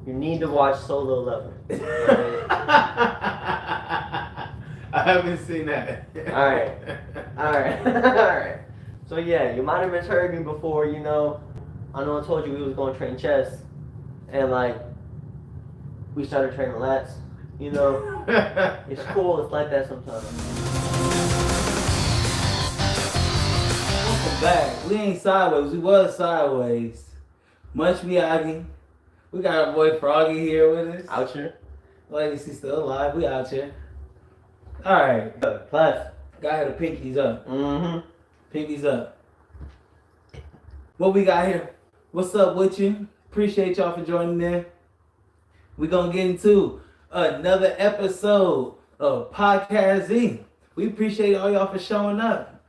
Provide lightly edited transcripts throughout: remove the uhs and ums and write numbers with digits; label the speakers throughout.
Speaker 1: You need to watch Solo Level. Right?
Speaker 2: I haven't seen that.
Speaker 1: Alright. Alright. So yeah, you might have misheard me before, I know I told you we was going to train chess. And like, we started training lats. It's cool, it's like that sometimes.
Speaker 2: Welcome back. We ain't sideways, we was sideways. Much Miyagi. We got our boy Froggy here with us.
Speaker 1: Out here.
Speaker 2: Legacy still alive, we out here. Alright.
Speaker 1: Class.
Speaker 2: Got the pinkies up.
Speaker 1: Mm-hmm.
Speaker 2: Pinkies up. What we got here? What's up with you? Appreciate y'all for joining in. We're gonna get into another episode of Podcast Z. We appreciate all y'all for showing up.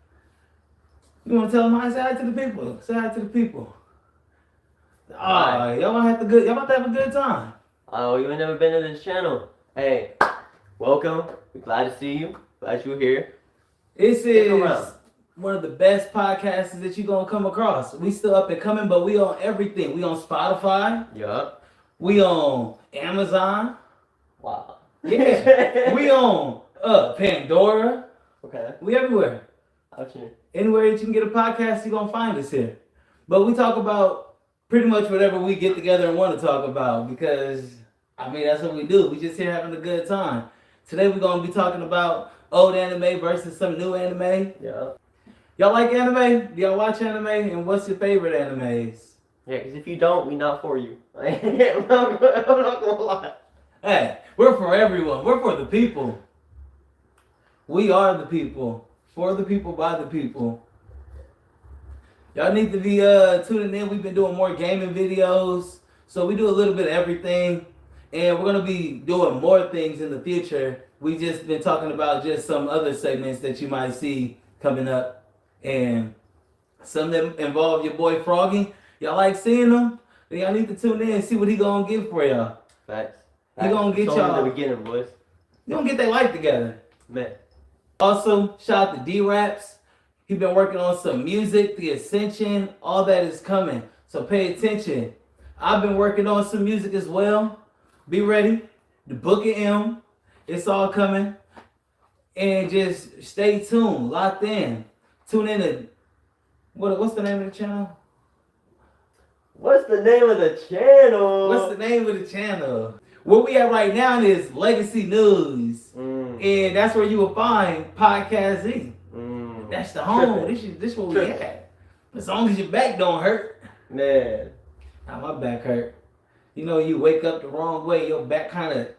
Speaker 2: You wanna tell them hi? Say hi to the people. Say hi to the people. Y'all about to have a good time.
Speaker 1: Oh, you ain't never been to this channel. Hey, welcome. We're glad to see you. Glad you're here.
Speaker 2: This is one of the best podcasts that you're gonna come across. We still up and coming, but we on everything. We on Spotify.
Speaker 1: Yup.
Speaker 2: We on Amazon.
Speaker 1: Wow.
Speaker 2: Yeah. We on Pandora.
Speaker 1: Okay.
Speaker 2: We everywhere.
Speaker 1: Out here.
Speaker 2: Anywhere that you can get a podcast, you're gonna find us here. But we talk about pretty much whatever we get together and want to talk about, because that's what we do. We just here having a good time. Today we're gonna be talking about old anime versus some new anime.
Speaker 1: Yeah.
Speaker 2: Y'all like anime? Do y'all watch anime? And what's your favorite animes?
Speaker 1: Yeah, because if you don't, we not for you. I'm not gonna lie.
Speaker 2: Hey, we're for everyone. We're for the people. We are the people. For the people, by the people. Y'all need to be tuning in. We've been doing more gaming videos. So we do a little bit of everything. And we're going to be doing more things in the future. We just been talking about just some other segments that you might see coming up. And some that involve your boy Froggy. Y'all like seeing him? Then y'all need to tune in and see what he going to give for y'all.
Speaker 1: Facts.
Speaker 2: He going to get y'all.
Speaker 1: In the beginning, boys.
Speaker 2: You going to get their life together.
Speaker 1: Man.
Speaker 2: Also, shout out to D-Raps. He been working on some music, The Ascension, all that is coming. So pay attention. I've been working on some music as well. Be ready. The Book of M. It's all coming. And just stay tuned, locked in. Tune in to, what's the name of the channel?
Speaker 1: What's the name of the channel?
Speaker 2: What's the name of the channel? Where we at right now is Legacy News. And that's where you will find Podcast Z. That's the home. This where we at. As long as your back don't hurt.
Speaker 1: Man.
Speaker 2: Now my back hurt. You wake up the wrong way, your back kind of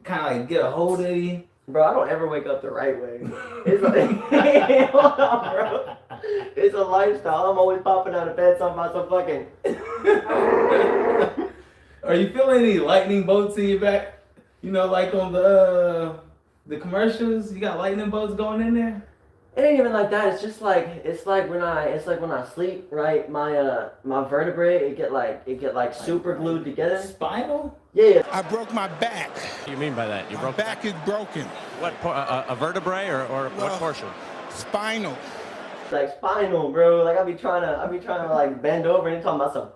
Speaker 2: like get a hold of you.
Speaker 1: Bro, I don't ever wake up the right way. It's like, hold on, bro. It's a lifestyle. I'm always popping out of bed talking about some fucking.
Speaker 2: Are you feeling any lightning bolts in your back? Like on the commercials, you got lightning bolts going in there.
Speaker 1: It ain't even like that. It's like when I sleep, right? My vertebrae get like super glued together.
Speaker 2: Spinal?
Speaker 1: Yeah.
Speaker 3: I broke my back.
Speaker 4: What do you mean by that?
Speaker 3: My back is broken.
Speaker 4: What, a vertebrae or what portion?
Speaker 3: Spinal.
Speaker 1: Like spinal, bro. Like I be trying to like bend over and talking about some.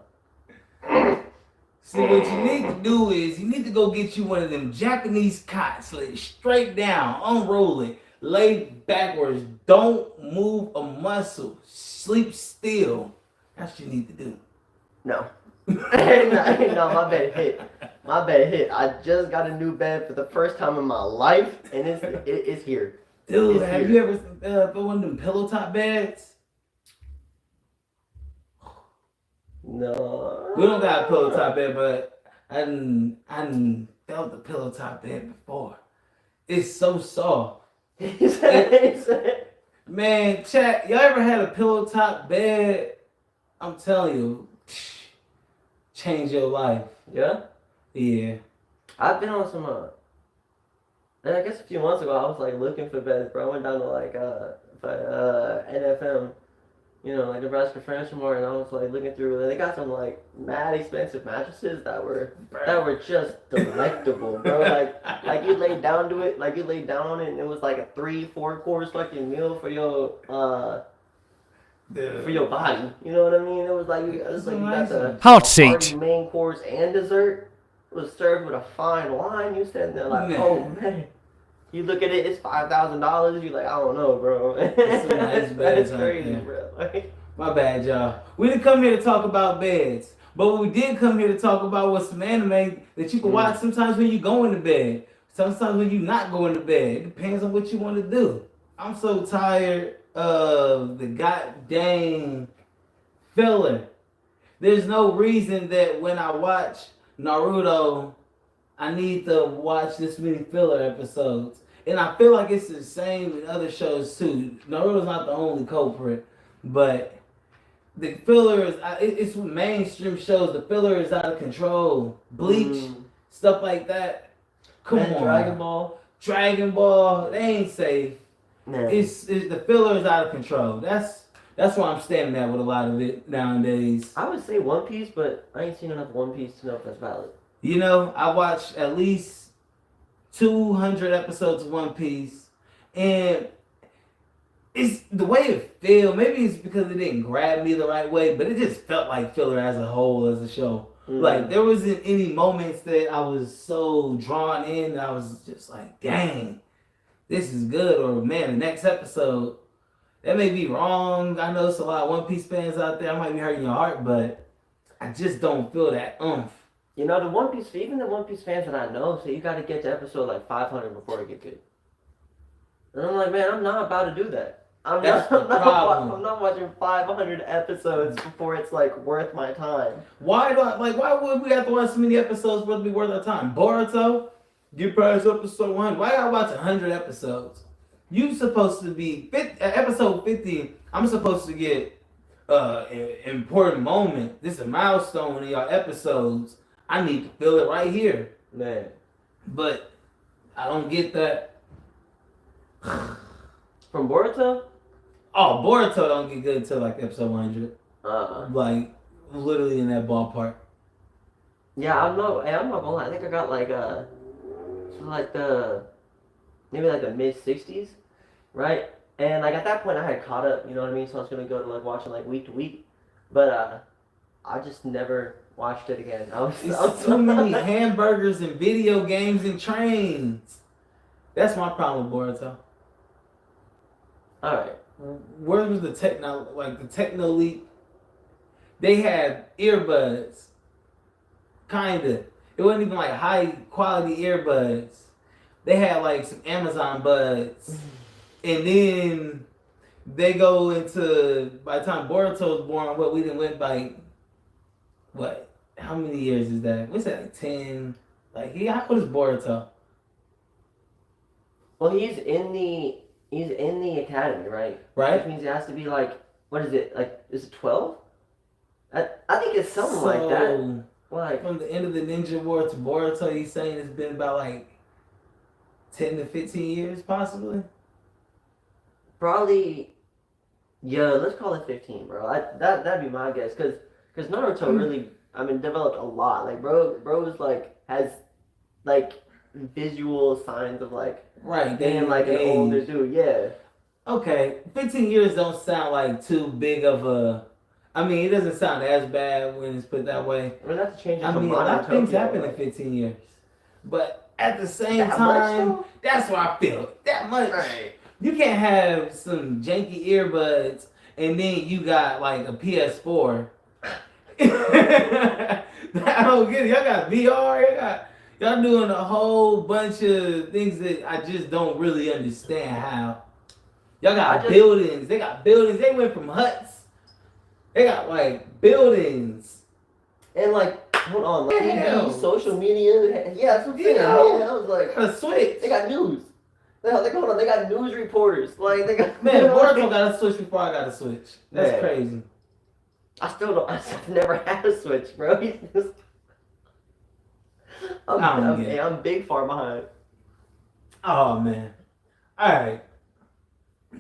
Speaker 2: See, what you need to do is you need to go get you one of them Japanese cots, lay straight down, unroll it, lay backwards, don't move a muscle, sleep still. That's what you need to do.
Speaker 1: No. No, my bed hit. I just got a new bed for the first time in my life, and it's here.
Speaker 2: Dude, have you ever put one of them pillow top beds?
Speaker 1: No.
Speaker 2: We don't got a pillow top bed, but I done felt the pillow top bed before. It's so soft. Man, chat, y'all ever had a pillow top bed? I'm telling you, change your life.
Speaker 1: Yeah?
Speaker 2: Yeah.
Speaker 1: I've been on some, I guess a few months ago, I was like looking for beds, bro. I went down to like, NFM, like Nebraska Furniture Mart, and I was like looking through, they got some like mad expensive mattresses that were just delectable, bro. Like you laid down to it, like you laid down on it, and it was like a 3-4 course fucking meal for your body. You know what I mean? It was like you got the
Speaker 5: hot seat,
Speaker 1: main course and dessert. was served with a fine wine. You sitting there like,
Speaker 2: Man.
Speaker 1: oh man. You look at it, it's $5,000. You like, I don't know, bro.
Speaker 2: It's some nice beds out
Speaker 1: crazy,
Speaker 2: there.
Speaker 1: bro. Like,
Speaker 2: My bad, y'all. We didn't come here to talk about beds, but we did come here to talk about what's some anime that you can watch sometimes when you go into bed, sometimes when you not going to bed. It depends on what you want to do. I'm so tired of the goddamn filler. There's no reason that when I watch Naruto, I need to watch this many filler episodes. And I feel like it's the same in other shows too. Naruto's not the only culprit, but the filler is, it's with mainstream shows. The filler is out of control. Bleach, stuff like that. Come on. Dragon Ball, they ain't safe.
Speaker 1: man.
Speaker 2: It's the filler is out of control. That's where I'm standing at with a lot of it nowadays.
Speaker 1: I would say One Piece, but I ain't seen enough One Piece to know if that's valid.
Speaker 2: You know, I watched at least 200 episodes of One Piece, and it's the way it feels. Maybe it's because it didn't grab me the right way, but it just felt like filler as a whole, as a show. Like, there wasn't any moments that I was so drawn in that I was just like, dang, this is good, or man, the next episode. That may be wrong. I know there's a lot of One Piece fans out there. I might be hurting your heart, but I just don't feel that oomph.
Speaker 1: You know, the One Piece, even the One Piece fans that I know, say you got to get to episode like 500 before it get good. And I'm like, man, I'm not about to do that. I'm not watching 500 episodes before it's like worth my time.
Speaker 2: Why would we have to watch so many episodes for it to be worth our time? Boruto, get past episode 1. Why gotta watch 100 episodes? You supposed to be episode 50. I'm supposed to get an important moment. This is a milestone in your episodes. I need to feel it right here,
Speaker 1: man.
Speaker 2: But I don't get that.
Speaker 1: From Boruto?
Speaker 2: Oh, Boruto don't get good until like episode 100. Like literally in that ballpark.
Speaker 1: Yeah, I'm not gonna lie. I think I got like maybe like the mid 60s, right? And like at that point I had caught up, you know what I mean? So I was gonna go to like watching like week to week, but I just never watched it again.
Speaker 2: It's too many hamburgers and video games and trains. That's my problem with Boruto.
Speaker 1: All right.
Speaker 2: Where was the techno leap? They had earbuds. Kinda. It wasn't even like high quality earbuds. They had like some Amazon buds. And then they go into, by the time Boruto was born, we didn't went by, how many years is that? What's that, like 10? Like, how old is Boruto?
Speaker 1: Well, he's in the academy, right?
Speaker 2: Right.
Speaker 1: Which means it has to be like, what is it? Like, is it 12? I think it's something like that. Like,
Speaker 2: from the end of the Ninja War to Boruto, he's saying it's been about like 10 to 15 years, possibly?
Speaker 1: probably, yeah, let's call it 15, bro. That'd be my guess, cause Naruto really, developed a lot. Like, bro's like has like visual signs of like being like an older dude. Yeah.
Speaker 2: Okay, 15 years don't sound like too big of a. It doesn't sound as bad when it's put that way.
Speaker 1: That's a change.
Speaker 2: A lot of things happen in 15 years, but at the same
Speaker 1: that
Speaker 2: time, that's why I feel that much.
Speaker 1: Right.
Speaker 2: You can't have some janky earbuds and then you got like a PS4. I don't get it. Y'all got VR. Y'all doing a whole bunch of things that I just don't really understand how. Y'all got buildings. They got buildings. They went from huts. They got like buildings.
Speaker 1: And like, hold on, like TV, social media. Yeah, that's what I'm saying. Man, I was like,
Speaker 2: a switch.
Speaker 1: They got news. They got news reporters. Like they got.
Speaker 2: Man, Boruto got a switch before I got a switch. That's crazy.
Speaker 1: I've never had a switch, bro. He's just. I'm big far behind.
Speaker 2: Oh man. All right.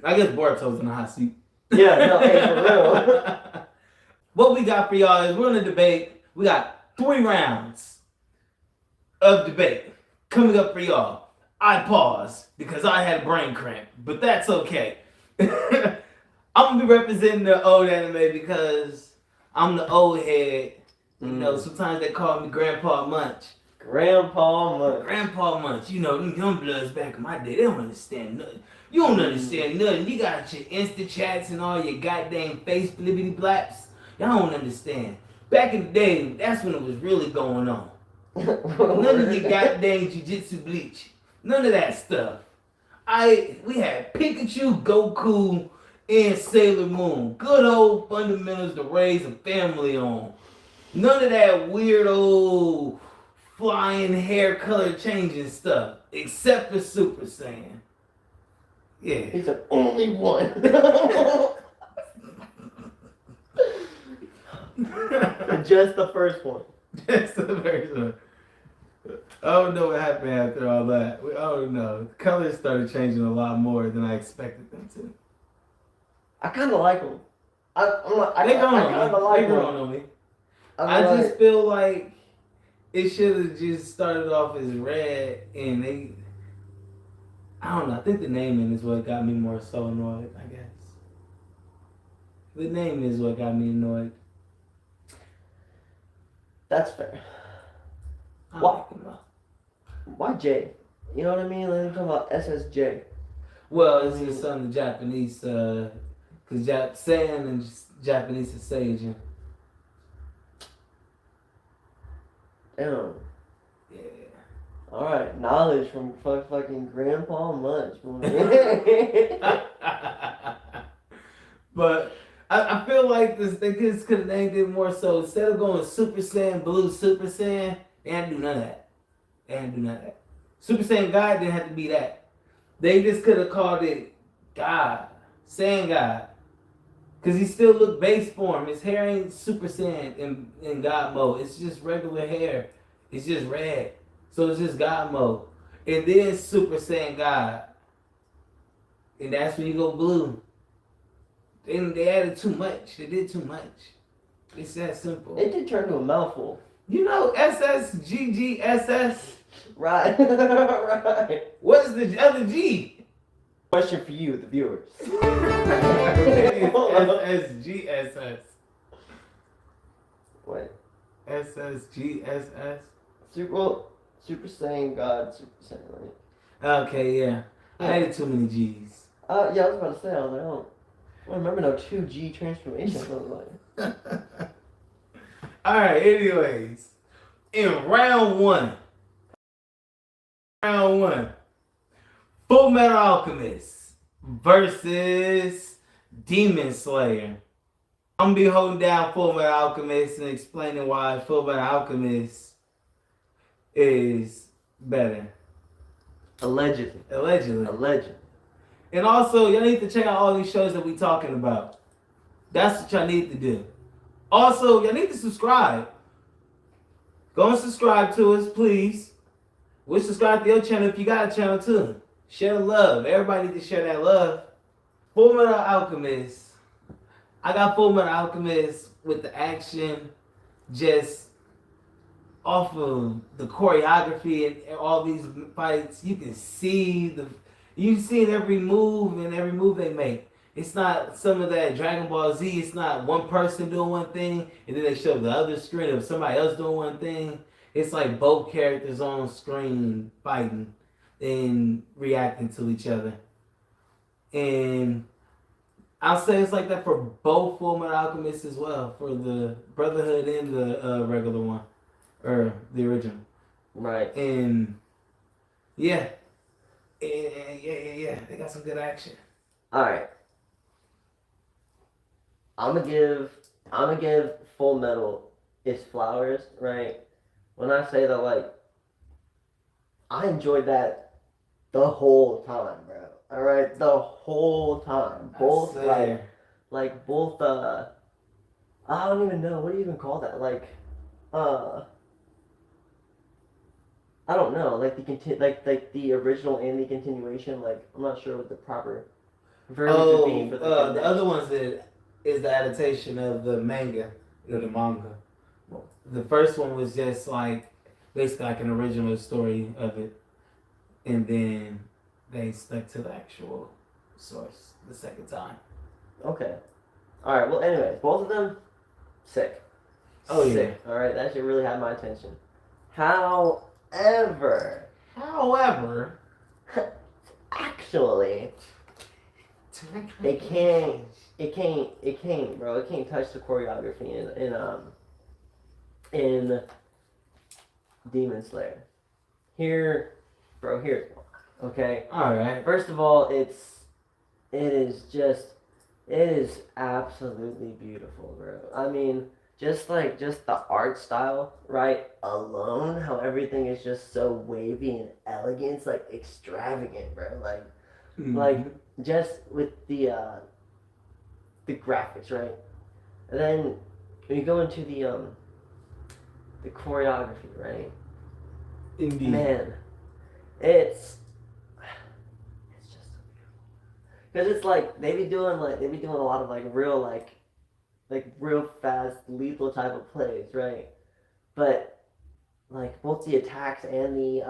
Speaker 2: I guess Boruto's in the hot seat.
Speaker 1: Yeah, no, hey, for real.
Speaker 2: What we got for y'all is we're gonna debate. We got 3 rounds of debate coming up for y'all. I paused because I had a brain cramp, but that's okay. I'm gonna be representing the old anime because I'm the old head. You know, sometimes they call me Grandpa Munch.
Speaker 1: Grandpa Munch.
Speaker 2: Grandpa Munch, you know, them young bloods back in my day, they don't understand nothing. You don't understand nothing. You got your Insta chats and all your goddamn face blibbity blaps. Y'all don't understand. Back in the day, that's when it was really going on. None of your goddamn jiu-jitsu bleach. None of that stuff. We had Pikachu, Goku, and Sailor Moon. Good old fundamentals to raise a family on. None of that weird old flying hair color changing stuff. Except for Super Saiyan. Yeah.
Speaker 1: He's the only one. Just the first one.
Speaker 2: That's the first one. I don't know what happened after all that. I don't know. The colors started changing a lot more than I expected them to.
Speaker 1: I kind of like them. I
Speaker 2: They
Speaker 1: kind of like
Speaker 2: They
Speaker 1: them.
Speaker 2: growing on me. I just feel like it should have just started off as red, and I don't know. I think the naming is what got me more so annoyed, I guess. The name is what got me annoyed.
Speaker 1: That's fair.
Speaker 2: I
Speaker 1: What?
Speaker 2: like them though.
Speaker 1: Why J? You know what I mean? Like, I'm talking about SSJ.
Speaker 2: Well, it's just on the Japanese, because Saiyan and Japanese is Seijan.
Speaker 1: Damn.
Speaker 2: Yeah.
Speaker 1: Alright, knowledge from fucking Grandpa Munch.
Speaker 2: But I feel like they just could have named it more so. Instead of going Super Saiyan Blue, Super Saiyan, they had to do none of that. Super Saiyan God didn't have to be that. They just could have called it God. Saiyan God. Because he still looked base form. His hair ain't Super Saiyan in God mode. It's just regular hair. It's just red. So it's just God mode. And then Super Saiyan God. And that's when you go blue. Then they added too much. They did too much. It's that simple.
Speaker 1: It did turn to a mouthful.
Speaker 2: You know SSGGSS?
Speaker 1: Right. Right.
Speaker 2: What is the other G?
Speaker 1: Question for you, the viewers.
Speaker 2: SSGSS.
Speaker 1: What?
Speaker 2: SSGSS?
Speaker 1: Super Saiyan God, Super Saiyan, right?
Speaker 2: Okay, yeah. I added too many G's.
Speaker 1: Yeah, I was about to say, I was like, I don't remember no 2G transformations. I was like,
Speaker 2: Alright, anyways. In round one, Full Metal Alchemist versus Demon Slayer. I'm gonna be holding down Full Metal Alchemist and explaining why Full Metal Alchemist is better.
Speaker 1: allegedly.
Speaker 2: Allegedly. And also, y'all need to check out all these shows that we talking about. That's what y'all need to do. Also, y'all need to subscribe. Go and subscribe to us, please. We'll subscribe to your channel if you got a channel too. Share the love. Everybody need to share that love. Full Metal Alchemist. I got Full Metal Alchemist with the action just off of the choreography and all these fights. You can see you see every move and every move they make. It's not some of that Dragon Ball Z. It's not one person doing one thing and then they show the other screen of somebody else doing one thing. It's like both characters on screen fighting and reacting to each other. And I'll say it's like that for both Full Metal Alchemists as well, for the Brotherhood and the regular one, or the original.
Speaker 1: Right.
Speaker 2: And yeah, they got some good action.
Speaker 1: Alright. I'm gonna give Full Metal its flowers, right? When I say that, like, I enjoyed that the whole time, bro. Alright, the whole time. Both both I don't even know, what do you even call that? Like, I don't know, like the original and the continuation, like, I'm not sure what the proper verbiage would be for
Speaker 2: the other ones is the adaptation of the manga, or the manga. The first one was just like basically like an original story of it, and then they stuck to the actual source the second time.
Speaker 1: Okay. Alright, well, anyway, both of them, sick.
Speaker 2: Oh,
Speaker 1: sick. Alright, that shit really had my attention. How
Speaker 2: However,
Speaker 1: actually, it can't, bro. It can't touch the choreography in Demon Slayer. Here's why. Okay.
Speaker 2: all right.
Speaker 1: First of all, it is absolutely beautiful, bro. I mean, just the art style, right? Alone, how everything is just so wavy and elegant, it's like extravagant, bro. Like just with the graphics, right? And then when you go into the choreography, right?
Speaker 2: Indeed.
Speaker 1: Man, it's just so beautiful. Because it's like they be doing a lot of real fast lethal type of plays, right? But like both the attacks and the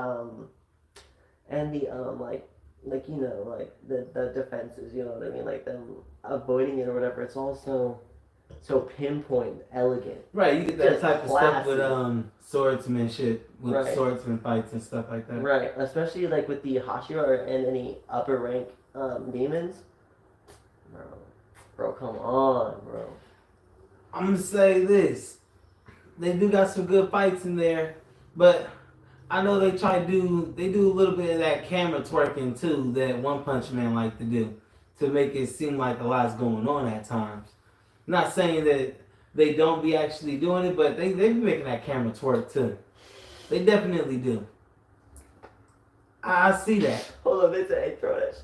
Speaker 1: the defenses, you know what I mean, like them avoiding it or whatever. It's also so pinpoint, elegant.
Speaker 2: Right, you get that
Speaker 1: Just
Speaker 2: type of stuff with
Speaker 1: classy.
Speaker 2: swordsmanship, with
Speaker 1: Right.
Speaker 2: swordsman fights and stuff like that.
Speaker 1: Right, especially like with the Hashira and any upper rank demons. Bro, come on, bro.
Speaker 2: I'm gonna say this: they do got some good fights in there, but I know they do a little bit of that camera twerking too that One Punch Man like to do to make it seem like a lot's going on at times. Not saying that they don't be actually doing it, but they be making that camera twerk too. They definitely do. I see that.
Speaker 1: Hold on, it's an egg throw that.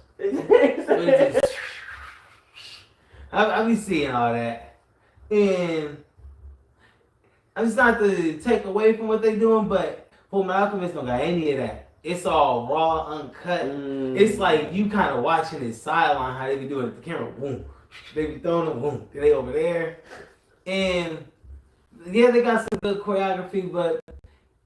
Speaker 2: I be seeing all that. And it's not to take away from what they doing, but Fullmetal Alchemist don't got any of that. It's all raw, uncut. It's like you kind of watching it sideline how they be doing it. The camera, boom. They be throwing them, boom. They over there. And yeah, they got some good choreography, but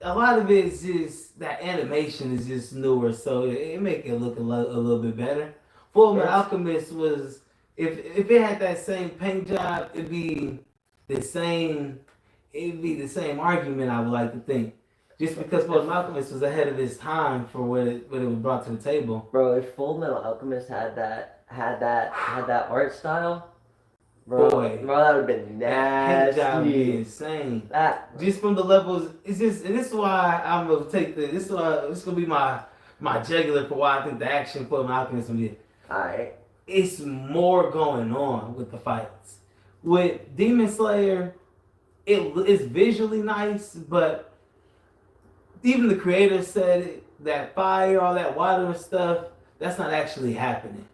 Speaker 2: a lot of it is just that animation is just newer, so it make it look a little bit better. Fullmetal Alchemist was, if it had that same paint job, it'd be the same argument, I would like to think. Just because Fullmetal Alchemist was ahead of its time for what it was brought to the table.
Speaker 1: Bro, if Fullmetal Alchemist had that art style, bro, that would have been nasty.
Speaker 2: Paint job would be insane.
Speaker 1: That
Speaker 2: just from the levels, it's just, and this is why I'm gonna take this is gonna be my jugular for why I think the action for Fullmetal Alchemist will be.
Speaker 1: alright.
Speaker 2: It's more going on with the fights. With Demon Slayer, it's visually nice, but even the creator said it, that fire, all that water and stuff, that's not actually happening.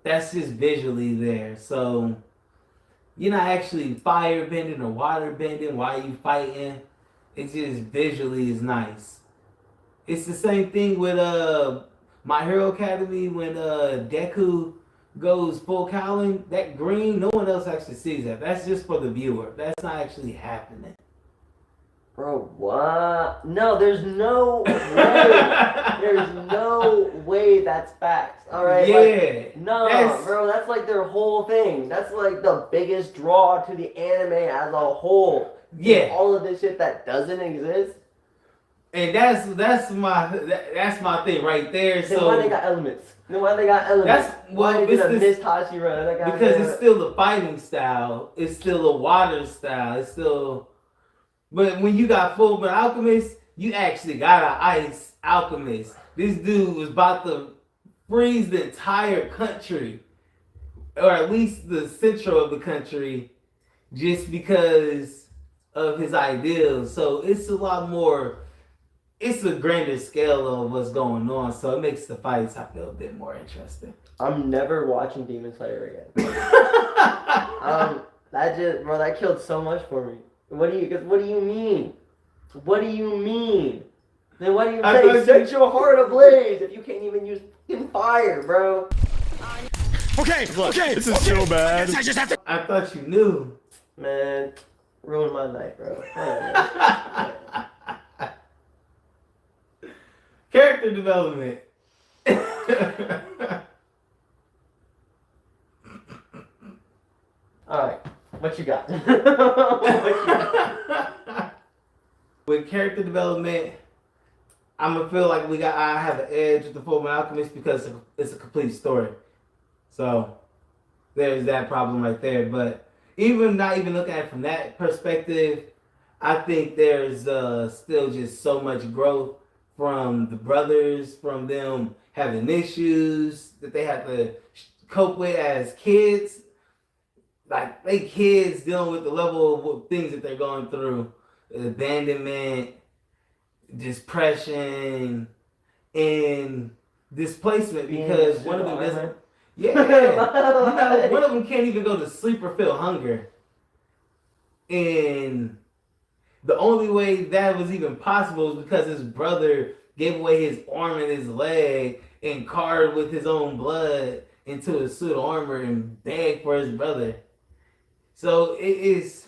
Speaker 2: That's just visually there. So you're not actually fire bending or water bending while you fighting. It just visually is nice. It's the same thing with My Hero Academy when Deku goes full Cowling. That green, no one else actually sees that. That's just for the viewer. That's not actually happening.
Speaker 1: Bro, what? No, there's no way. There's no way that's facts. Alright?
Speaker 2: Yeah.
Speaker 1: No, bro, that's like their whole thing. That's like the biggest draw to the anime as a whole.
Speaker 2: Yeah.
Speaker 1: All of this shit that doesn't exist.
Speaker 2: And that's my thing right there.
Speaker 1: Then
Speaker 2: So
Speaker 1: why they got elements? Why did a Miss Hashira?
Speaker 2: Because it's still the fighting style. It's still a water style. It's still. But when you got Fullmetal Alchemist, you actually got an ice alchemist. This dude was about to freeze the entire country, or at least the central of the country, just because of his ideals. So it's a lot more. It's a grander scale of what's going on, so it makes the fights I feel a bit more interesting.
Speaker 1: I'm never watching Demon Slayer again. That killed so much for me. What do you mean? What do you mean? Then why do you say set your heart ablaze if you can't even use fucking fire, bro?
Speaker 3: Okay,
Speaker 4: This is so bad.
Speaker 3: I just have to.
Speaker 2: I thought you knew.
Speaker 1: Man, ruined my night, bro.
Speaker 2: Character development.
Speaker 1: Alright, what you got?
Speaker 2: With character development, I'm gonna feel like I have an edge with the Fullmetal Alchemist because it's a complete story. So there's that problem right there. But even not even looking at it from that perspective, I think there's still just so much growth from the brothers, from them having issues that they have to cope with as kids. Like they kids dealing with the level of things that they're going through, abandonment, depression, and displacement because one of them doesn't. Yeah, one of them can't even go to sleep or feel hunger, and the only way that was even possible was because his brother gave away his arm and his leg and carved with his own blood into a suit of armor and begged for his brother. So it's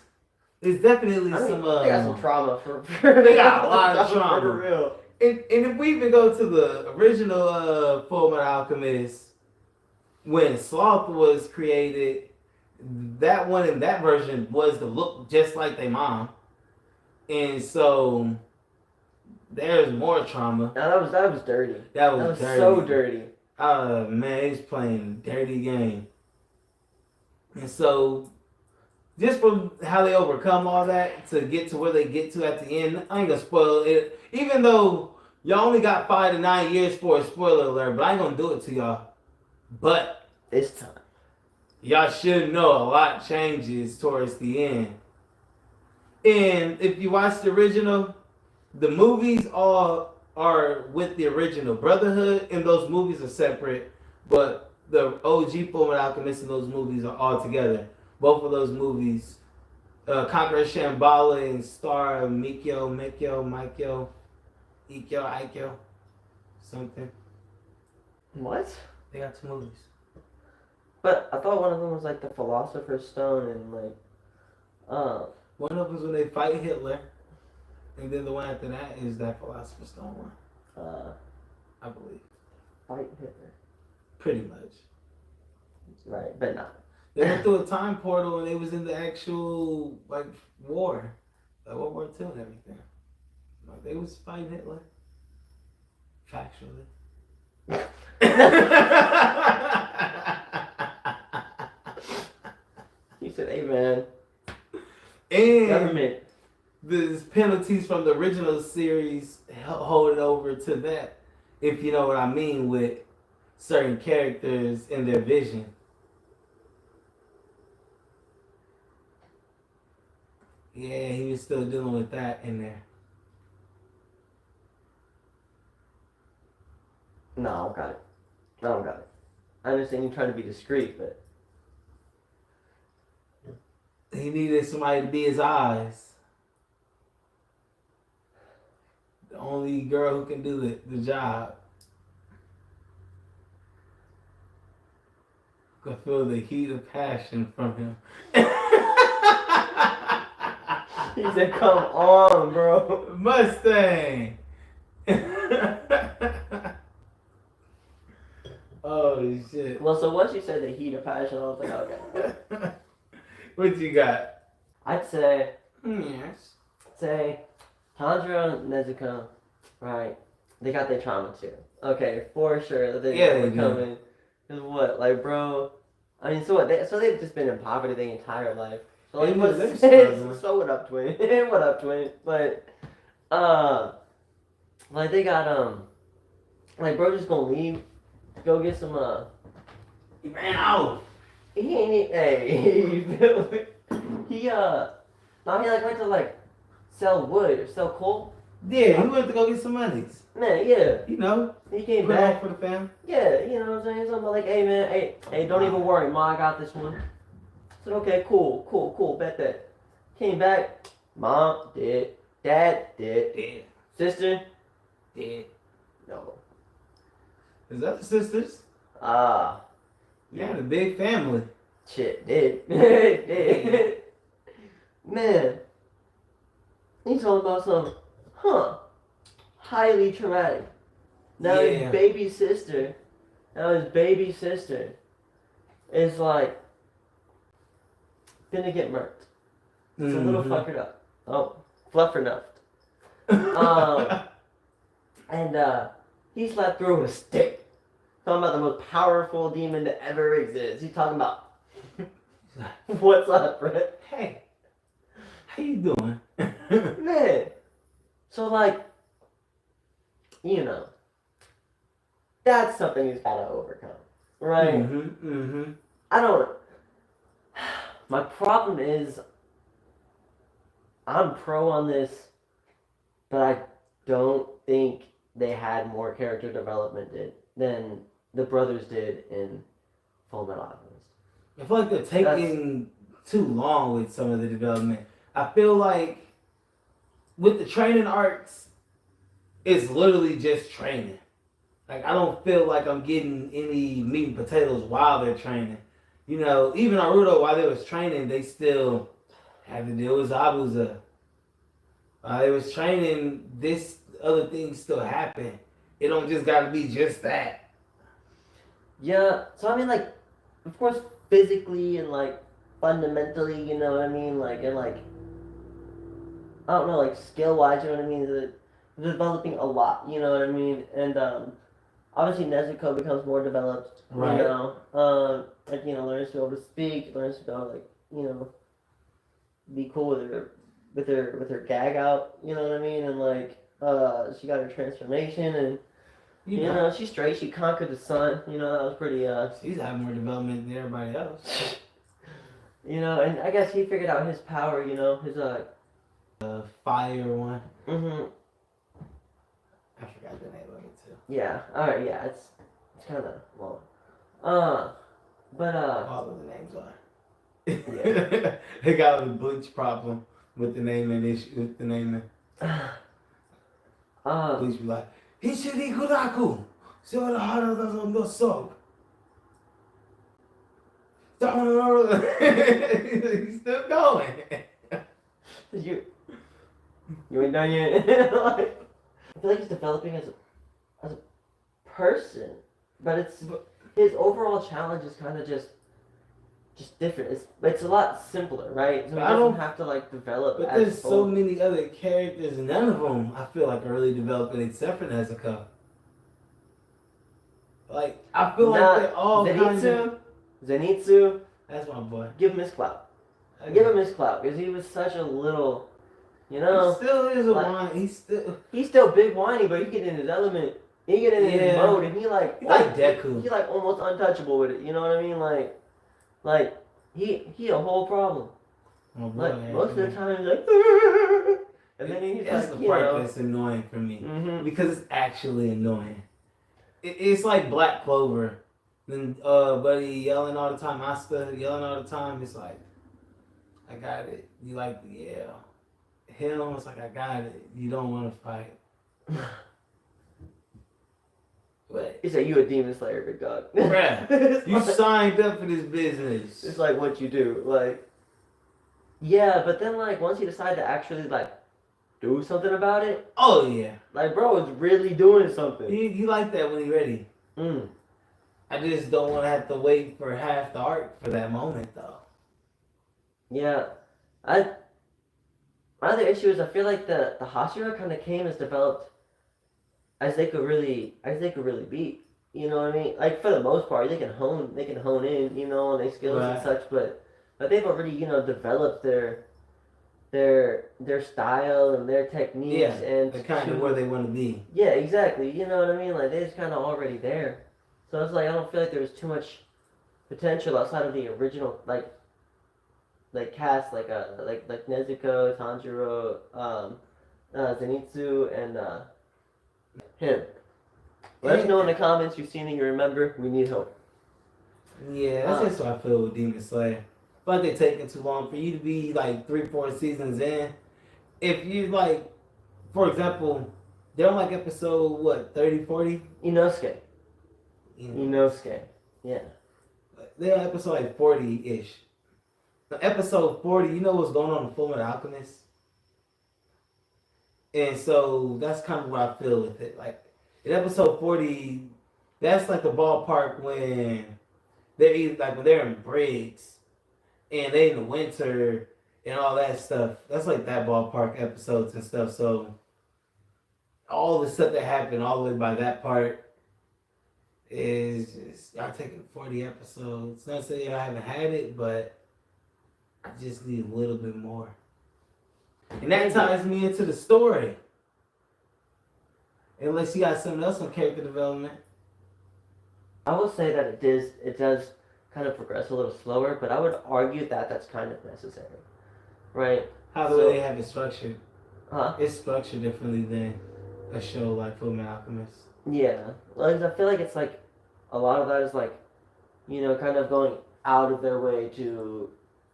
Speaker 2: definitely some.
Speaker 1: They got some trauma for
Speaker 2: they got a lot of trauma.
Speaker 1: For real.
Speaker 2: And if we even go to the original Fullmetal Alchemist, when Sloth was created, that one in that version was to look just like their mom, and so there's more trauma.
Speaker 1: No, that was dirty.
Speaker 2: That was dirty.
Speaker 1: So dirty.
Speaker 2: Man, he's playing a dirty game, and so. Just from how they overcome all that to get to where they get to at the end, I ain't gonna spoil it. Even though y'all only got 5 to 9 years for a spoiler alert, but I ain't gonna do it to y'all. But
Speaker 1: this time,
Speaker 2: y'all should know a lot changes towards the end. And if you watch the original, the movies all are with the original Brotherhood, and those movies are separate. But the OG Fullmetal Alchemist and those movies are all together. Both of those movies, Conqueror Shambhala and star Mikyo, Ikyo, something.
Speaker 1: what?
Speaker 2: They got 2 movies.
Speaker 1: But I thought one of them was like the Philosopher's Stone and like,
Speaker 2: one of them is when they fight Hitler, and then the one after that is that Philosopher's Stone one. I believe.
Speaker 1: Fight Hitler.
Speaker 2: Pretty much.
Speaker 1: Right, but not.
Speaker 2: They went through a time portal and they was in the actual like war, like World War II and everything. Like they was fighting Hitler. Factually.
Speaker 1: He said, "Hey man,
Speaker 2: and
Speaker 1: government."
Speaker 2: The penalties from the original series hold it over to that, if you know what I mean, with certain characters and their vision. Yeah, he was still dealing with that in there.
Speaker 1: No, I don't got it. I don't got it. I understand you trying to be discreet, but
Speaker 2: He needed somebody to be his eyes. The only girl who can do the job. Could feel the heat of passion from him.
Speaker 1: he said, "Come on, bro."
Speaker 2: Mustang. Oh shit.
Speaker 1: Well, so once you said the heat of passion, I was like, okay.
Speaker 2: What you got?
Speaker 1: I'd say
Speaker 2: Yes.
Speaker 1: Tanjiro and Nezuko, right? They got their trauma too. Okay, for sure. That
Speaker 2: Yeah,
Speaker 1: they
Speaker 2: they
Speaker 1: coming. Cause what, like, bro? I mean, so what? They've just been in poverty their entire life. So like, so what up, twin? What up, twin? But like they got like bro just gonna leave, go get some
Speaker 2: He ran out.
Speaker 1: He ain't hey you feel me? He no, he like went to like sell wood or sell coal.
Speaker 2: Yeah, he went to go get some monies.
Speaker 1: Man, yeah.
Speaker 2: You know,
Speaker 1: He came
Speaker 2: put
Speaker 1: back
Speaker 2: on for the family.
Speaker 1: Yeah, you know what I'm saying? Something like, hey man, hey, don't even worry, Ma, I got this one. I said, okay, cool, bet that. Came back, Mom dead, Dad dead, Sister
Speaker 2: Dead.
Speaker 1: no.
Speaker 2: His other sisters.
Speaker 1: Yeah,
Speaker 2: A big family.
Speaker 1: shit, dead, dead. Man, he's talking about some, highly traumatic. Now his baby sister is like gonna get murked. It's a little fuckered up. Oh, fluffernuffed. And he slept through with a stick. Talking about the most powerful demon to ever exist. He's talking about, what's up, Brett?
Speaker 2: Hey, how you doing?
Speaker 1: Man. So, like, you know, that's something he's got to overcome. Right? I don't. My problem is, I'm pro on this, but I don't think they had more character development than the brothers did in Full Metal Alchemist.
Speaker 2: I feel like they're taking too long with some of the development. I feel like with the training arcs, it's literally just training. Like, I don't feel like I'm getting any meat and potatoes while they're training. You know, even Naruto, while they was training, they still had to deal with Zabuza. While they was training, this other thing still happened. It don't just gotta be just that.
Speaker 1: Yeah, so I mean, like, of course, physically and, like, fundamentally, you know what I mean? Like, and, like, I don't know, like, skill-wise, you know what I mean? They're developing a lot, you know what I mean? And, obviously Nezuko becomes more developed,
Speaker 2: Right.
Speaker 1: you know? Like, you know, learns to be able to speak, learns to go, like, you know, be cool with her gag out, you know what I mean? And, like, she got her transformation, and, you know, she's straight. She conquered the sun. You know, that was pretty,
Speaker 2: She's having more development than everybody else.
Speaker 1: You know, and I guess he figured out his power, you know, his,
Speaker 2: fire one.
Speaker 1: Mm-hmm.
Speaker 2: I forgot the name of it, too.
Speaker 1: Yeah. Alright, yeah, it's kind of long. But,
Speaker 2: all of the names are. Yeah. They got a Bleach problem with the naming issue, with the naming. Bleach be like, Hichirikuraku! So the heart doesn't go so. He's still going.
Speaker 1: you ain't done yet. Like, I feel like he's developing as a person, but his overall challenge is kind of just different. It's a lot simpler, right? So he doesn't have to, like, develop.
Speaker 2: But there's so many other characters, and none of them I feel like are really developing except for Nezuko. Like, I feel like they're all kind of...
Speaker 1: Zenitsu.
Speaker 2: That's my boy.
Speaker 1: Give him his clout. Give him his clout, because he was such a little, you know.
Speaker 2: He still is a whiny.
Speaker 1: He's still big whiny, but he get in his element. He get in his mode, and he like
Speaker 2: Deku.
Speaker 1: He like almost untouchable with it. You know what I mean? Like he a whole problem.
Speaker 2: Oh, boy,
Speaker 1: like most of the time, he's like, and then he's
Speaker 2: that's
Speaker 1: like,
Speaker 2: the part that's annoying for me because it's actually annoying. It's like Black Clover. Then buddy yelling all the time, Asta yelling all the time. It's like, I got it. You like, yeah. Him, it's like, I got it. You don't want to fight. But
Speaker 1: he said, "You a demon slayer, big dog."
Speaker 2: Bruh, you signed up for this business.
Speaker 1: It's like what you do, like. Yeah, but then like once you decide to actually like do something about it.
Speaker 2: Oh yeah.
Speaker 1: Like bro, it's really doing something.
Speaker 2: You like that when you're ready. I just don't want to have to wait for half the arc for that moment though.
Speaker 1: Yeah, my other issue is I feel like the Hashira kind of came as developed as they could really be. You know what I mean? Like for the most part, they can hone in, you know, on their skills and such. But they've already, you know, developed their style and their techniques and
Speaker 2: they're kind of where they want to be.
Speaker 1: Yeah, exactly. You know what I mean? Like they're just kind of already there. So it's like I don't feel like there was too much potential outside of the original like cast like Nezuko, Tanjiro, Zenitsu, and him. Let us know in the comments you've seen it, you remember. We need help.
Speaker 2: Yeah, that's just what I feel with Demon Slayer. But they're taking too long for you to be like 3-4 seasons in. If you like, for example, they're on like episode what 30-40.
Speaker 1: Inosuke. Yeah.
Speaker 2: They're on episode like 40-ish. Episode 40, you know what's going on in Fullmetal Alchemist? And so that's kind of what I feel with it. Like in episode 40, that's like the ballpark when they're when they're in Briggs and they in the winter and all that stuff. That's like that ballpark episodes and stuff. So all the stuff that happened all the way by that part is just y'all taking 40 episodes. Not saying I haven't had it, but I just need a little bit more. And that ties me into the story. Unless you got something else on character development.
Speaker 1: I will say that it does kind of progress a little slower, but I would argue that that's kind of necessary, right?
Speaker 2: How do they have it structured?
Speaker 1: Huh?
Speaker 2: It's structured differently than a show like Fullmetal Alchemist.
Speaker 1: Yeah, like I feel like it's like a lot of that is like, kind of going out of their way to,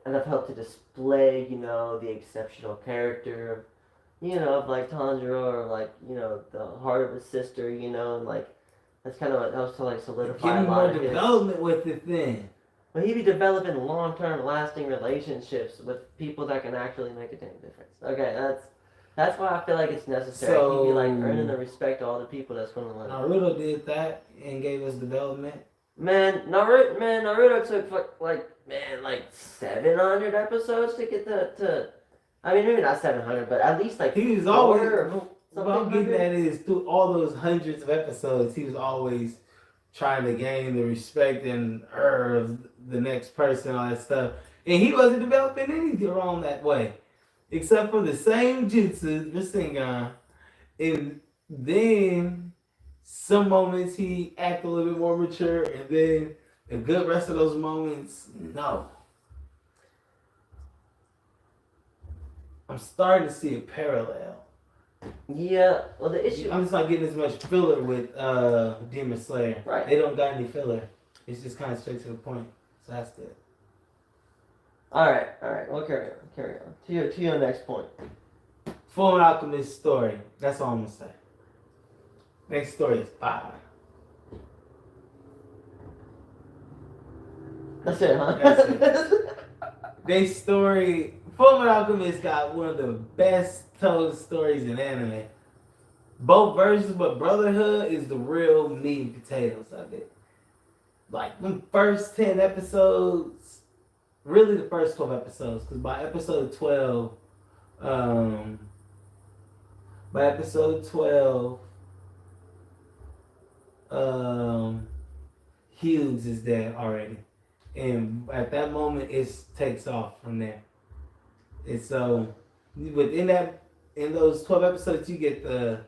Speaker 1: and have helped to display, the exceptional character, of like Tanjiro, or like, the heart of his sister, and like that's kind of what helps to like solidify
Speaker 2: Give
Speaker 1: a
Speaker 2: me
Speaker 1: lot
Speaker 2: more
Speaker 1: of his.
Speaker 2: development with it then.
Speaker 1: But he'd be developing long-term, lasting relationships with people that can actually make a damn difference. Okay, that's why I feel like it's necessary.
Speaker 2: So,
Speaker 1: he'd be like earning the respect of all the people that's gonna like.
Speaker 2: Naruto did that and gave us development.
Speaker 1: Naruto took like 700 episodes to get to. I mean, maybe not 700, but at least like
Speaker 2: He was always. What I'm getting at is through all those hundreds of episodes, he was always trying to gain the respect and of the next person, all that stuff. And he wasn't developing anything wrong that way. Except for the same jutsu, Rasengan. And then some moments he acted a little bit more mature, and then the good rest of those moments, no. I'm starting to see a parallel.
Speaker 1: Yeah, well the issue.
Speaker 2: I'm just not getting as much filler with Demon Slayer.
Speaker 1: Right.
Speaker 2: They don't got any filler. It's just kind of straight to the point. So that's good.
Speaker 1: All right. Well, carry on. To your next point.
Speaker 2: Full Alchemist story. That's all I'm gonna say. Next story is fire.
Speaker 1: That's it, huh?
Speaker 2: That's it. Their story. Full Alchemist got one of the best told stories in anime. Both versions, but Brotherhood is the real meat and potatoes of it. Like the first 10 episodes, really the first 12 episodes, because by episode 12, Hughes is dead already. And at that moment, it takes off from there. And so, in those 12 episodes, you get the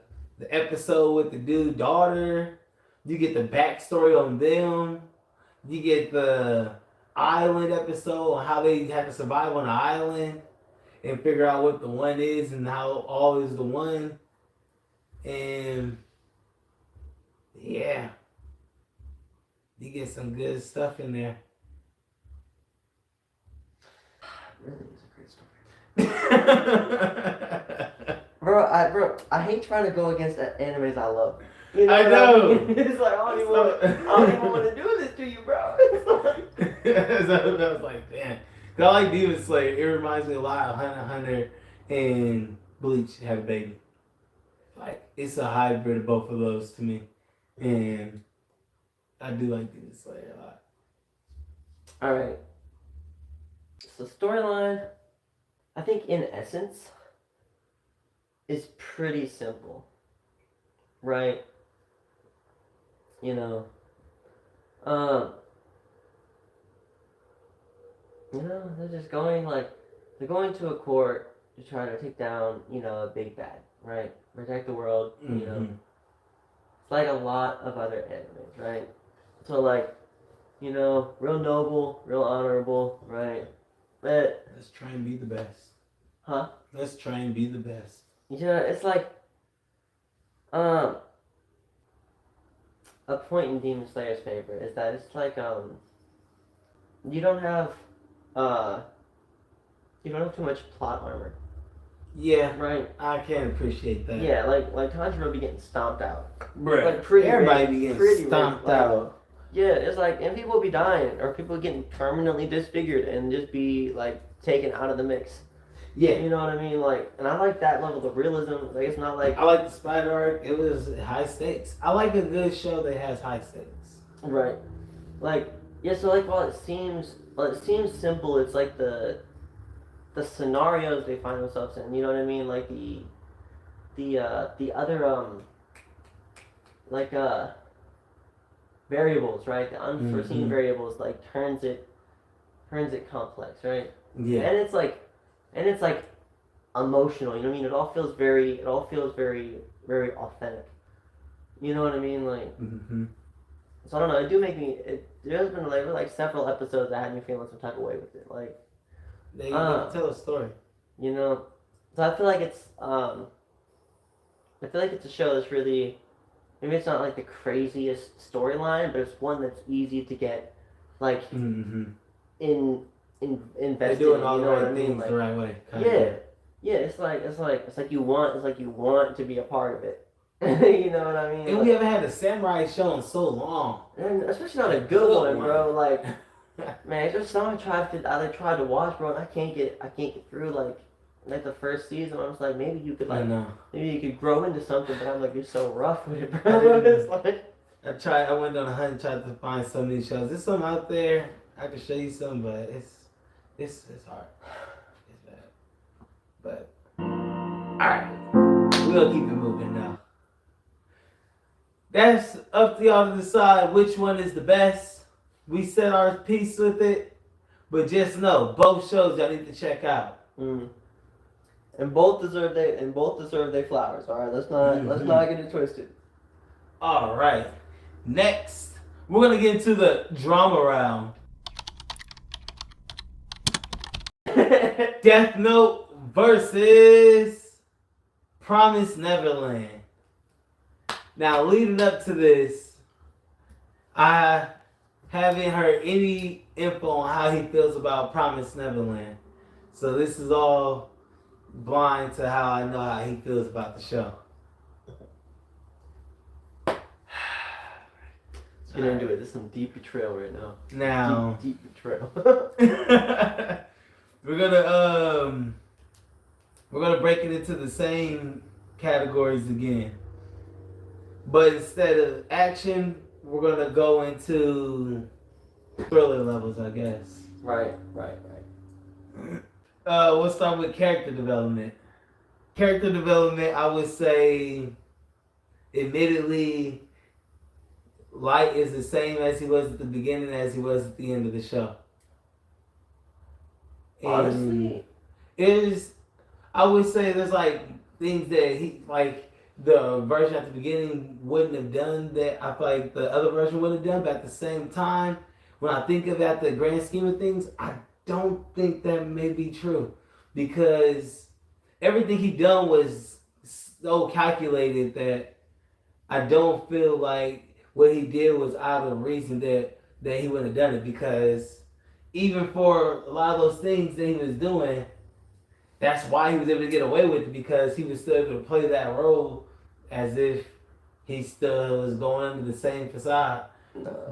Speaker 2: episode with the dude's daughter. You get the backstory on them. You get the island episode on how they had to survive on the island and figure out what the one is and how all is the one. And yeah, you get some good stuff in there.
Speaker 1: Really is a great story. Bro, I hate trying to go against the animes I love. You know
Speaker 2: I know.
Speaker 1: I mean? It's like I don't even want to do this to you, bro. It's like,
Speaker 2: I was like, damn. I like Demon Slayer. It reminds me a lot of Hunter x Hunter and Bleach have a baby. Like, it's a hybrid of both of those to me. And I do like Demon Slayer a lot.
Speaker 1: Alright. So storyline, I think in essence, is pretty simple. Right? They're just they're going to a court to try to take down, a big bad, right? Protect the world, It's like a lot of other animes, right? So real noble, real honorable, right? But
Speaker 2: let's try and be the best.
Speaker 1: Huh?
Speaker 2: Let's try and be the best.
Speaker 1: Yeah, it's like a point in Demon Slayer's favor is that it's like you don't have too much plot armor.
Speaker 2: Yeah,
Speaker 1: right.
Speaker 2: I can appreciate that.
Speaker 1: Yeah, like Tanjiro be getting stomped out.
Speaker 2: Right.
Speaker 1: Like
Speaker 2: everybody be getting stomped out.
Speaker 1: Yeah, it's like, and people be dying, or people getting permanently disfigured and just be like taken out of the mix.
Speaker 2: Yeah.
Speaker 1: You know what I mean? Like, and I like that level of realism. Like, it's not like
Speaker 2: I like the spider arc. It was high stakes. I like a good show that has high stakes.
Speaker 1: Right. Like, yeah. So like, while it seems simple, it's like the scenarios they find themselves in. You know what I mean? Like the the other like variables, right? The unforeseen variables like turns it complex, right?
Speaker 2: Yeah.
Speaker 1: And it's like emotional. You know what I mean? It all feels very very authentic. You know what I mean? Like.
Speaker 2: Mm-hmm.
Speaker 1: So I don't know. It do make me. There's been like several episodes that had me feeling some type of way with it. Like,
Speaker 2: They tell a story.
Speaker 1: you know. So I feel like it's a show that's really, maybe it's not like the craziest storyline, but it's one that's easy to get like in
Speaker 2: They're
Speaker 1: invested
Speaker 2: doing
Speaker 1: in.
Speaker 2: all
Speaker 1: You
Speaker 2: the
Speaker 1: know what I
Speaker 2: right
Speaker 1: mean?
Speaker 2: things
Speaker 1: Like,
Speaker 2: the right way.
Speaker 1: yeah, yeah. It's like you want to be a part of it. You know what I mean?
Speaker 2: And
Speaker 1: like,
Speaker 2: we haven't had a samurai show in so long.
Speaker 1: and especially not a good one, bro. Like. Man, there's some I tried to watch, bro, and I can't get through like the first season. I was like, maybe you could
Speaker 2: I know.
Speaker 1: maybe you could grow into something, but I'm like, you're so rough with it, bro. It's like,
Speaker 2: I went on a hunt and tried to find some of these shows. There's some out there I can show you some, but it's hard. It's bad. But alright. We'll keep it moving now. That's up to y'all to decide which one is the best. We said our piece with it, but just know both shows y'all need to check out.
Speaker 1: and both deserve their flowers. All right, let's not get it twisted.
Speaker 2: All right, next we're gonna get into the drama round. Death Note versus Promised Neverland. Now, leading up to this, I haven't heard any info on how he feels about Promised Neverland. So this is all blind to how I know how he feels about the show.
Speaker 1: Let's get into it. This is some deep betrayal right now.
Speaker 2: Now,
Speaker 1: deep betrayal.
Speaker 2: we're gonna break it into the same categories again. But instead of action, we're gonna go into thriller levels, I guess.
Speaker 1: Right.
Speaker 2: We'll start with character development. Character development, I would say, admittedly, Light is the same as he was at the beginning as he was at the end of the show.
Speaker 1: Honestly,
Speaker 2: I would say there's like things that he like. The version at the beginning wouldn't have done that. I feel like the other version would have done, but at the same time, when I think of that, the grand scheme of things, I don't think that may be true because everything he done was so calculated that I don't feel like what he did was out of reason that he wouldn't have done it, because even for a lot of those things that he was doing, that's why he was able to get away with it, because he was still able to play that role as if he still was going under the same facade.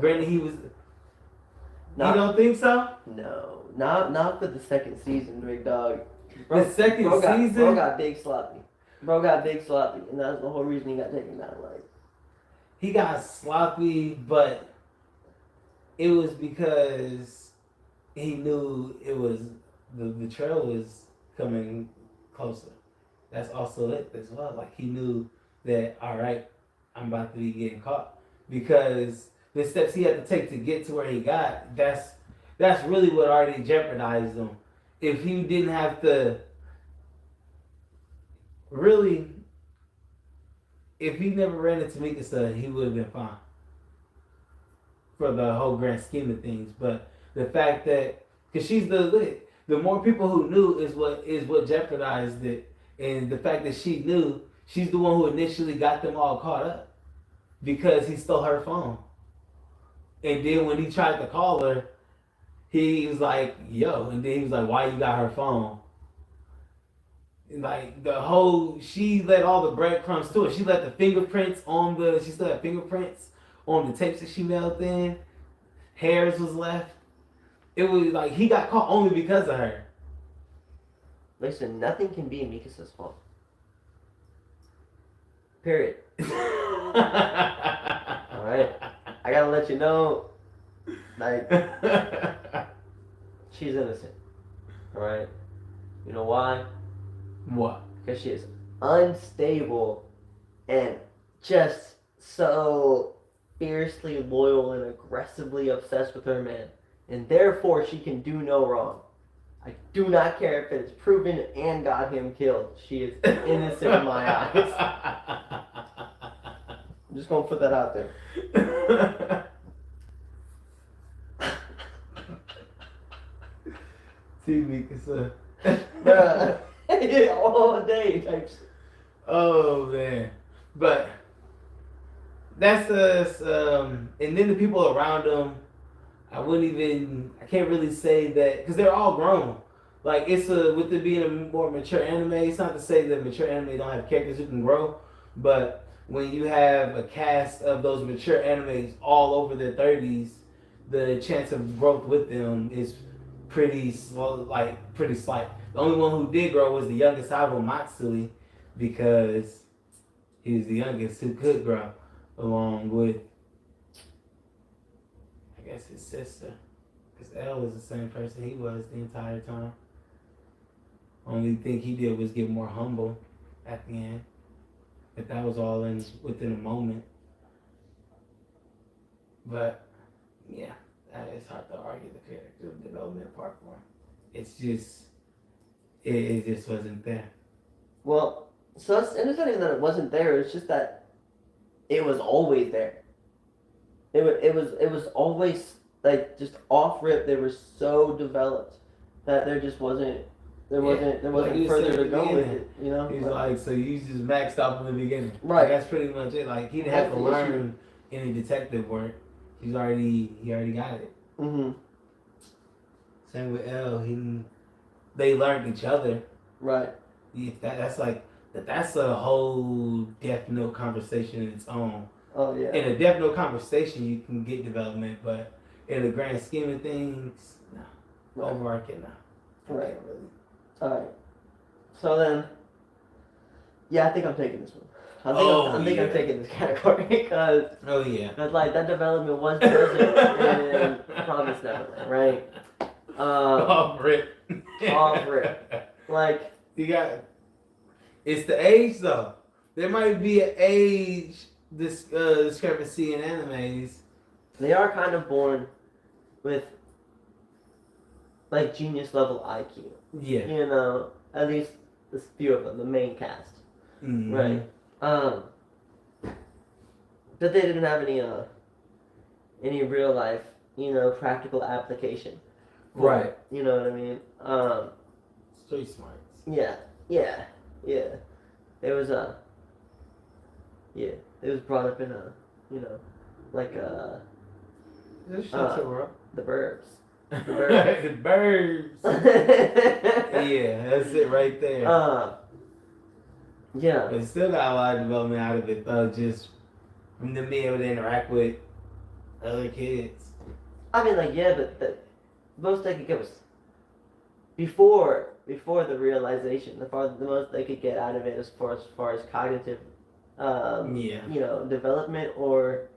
Speaker 2: Granted, he was. You don't think so?
Speaker 1: No, not for the second season, big dog.
Speaker 2: The second season,
Speaker 1: bro got big sloppy. And that's the whole reason he got taken down. Like,
Speaker 2: he got sloppy, but it was because he knew it was the betrayal was coming closer. That's also it as well. Like, he knew that, all right, I'm about to be getting caught, because the steps he had to take to get to where he got, that's really what already jeopardized him. If he didn't have to really, if he never ran into Mikasa, he would have been fine for the whole grand scheme of things. But the fact that, because she's the more people who knew is what jeopardized it, and the fact that she knew, she's the one who initially got them all caught up because he stole her phone. And then when he tried to call her, he was like, yo, and then he was like, why you got her phone? And like she let all the breadcrumbs to it. She let the fingerprints she still had fingerprints on the tapes that she mailed in. Hairs was left. It was like he got caught only because of her.
Speaker 1: Listen, nothing can be Mikasa's fault. Period. Alright? I gotta let you know, like, she's innocent. Alright? You know why?
Speaker 2: What?
Speaker 1: Because she is. unstable, and just so fiercely loyal and aggressively obsessed with her man. And therefore, she can do no wrong. I do not care if it is proven and got him killed. She is innocent in my eyes. I'm just gonna put that out there.
Speaker 2: TV concern.
Speaker 1: Bruh. Yeah, all day type shit.
Speaker 2: Oh man, but that's us. And then the people around them, I can't really say that because they're all grown. Like with it being a more mature anime, it's not to say that mature anime don't have characters who can grow, but when you have a cast of those mature animes all over their 30s, the chance of growth with them is pretty slow, like pretty slight. The only one who did grow was the youngest Sabo Matsui, because he was the youngest who could grow, along with, I guess, his sister. Because L was the same person he was the entire time. Only thing he did was get more humble at the end. But that was all within a moment. But yeah, it's hard to argue the character development part for him. It's just, it just wasn't there.
Speaker 1: Well, so and it's not even that it wasn't there. It's just that it was always there. It was always like just off rip. They were so developed that there just wasn't
Speaker 2: Like
Speaker 1: further to go with it. You know,
Speaker 2: He's like, so you just maxed out from the beginning.
Speaker 1: Right.
Speaker 2: Like, that's pretty much it. Like, he didn't have to learn any detective work. He already got it.
Speaker 1: Mm-hmm.
Speaker 2: Same with L. They learned each other.
Speaker 1: Right.
Speaker 2: That's a whole Death Note conversation in its own.
Speaker 1: Oh yeah.
Speaker 2: In a Death Note conversation, you can get development, but in the grand scheme of things, no.
Speaker 1: Right.
Speaker 2: Overarching, no.
Speaker 1: Right.
Speaker 2: Really.
Speaker 1: Alright. So then, yeah, I think I'm taking this one. I think I'm taking this category because like that development was present in Promised Neverland, right?
Speaker 2: Off rip.
Speaker 1: Off rip. Like
Speaker 2: it's the age though. There might be an age discrepancy in animes.
Speaker 1: They are kind of born with like genius level IQ.
Speaker 2: Yeah.
Speaker 1: You know, at least a few of them, the main cast.
Speaker 2: Mm-hmm.
Speaker 1: Right. But they didn't have any real life, practical application.
Speaker 2: Right.
Speaker 1: You know what I mean?
Speaker 2: Street smarts.
Speaker 1: Yeah. It was it was brought up in like the Burbs.
Speaker 2: The birds. Yeah, that's it right there.
Speaker 1: Yeah.
Speaker 2: But it still got a lot of development out of it though, just from them being able to interact with other kids.
Speaker 1: I mean, like, yeah, but the most they could get was before the realization. The most they could get out of it as far as cognitive, development or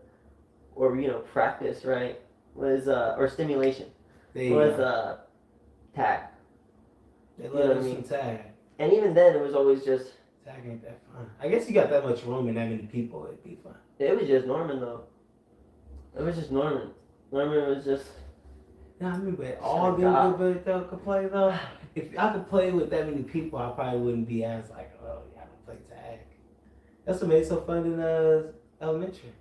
Speaker 1: practice, right? Was or stimulation. Was tag.
Speaker 2: They love some tag.
Speaker 1: And even then, it was always just
Speaker 2: tag ain't that fun. I guess you got that much room and that many people, it'd be fun.
Speaker 1: It was just Norman though. It was just Norman. Norman was just.
Speaker 2: Yeah, I mean, but all them good that could play though. If I could play with that many people, I probably wouldn't be as like, oh yeah, I can play tag. That's what made it so fun in elementary.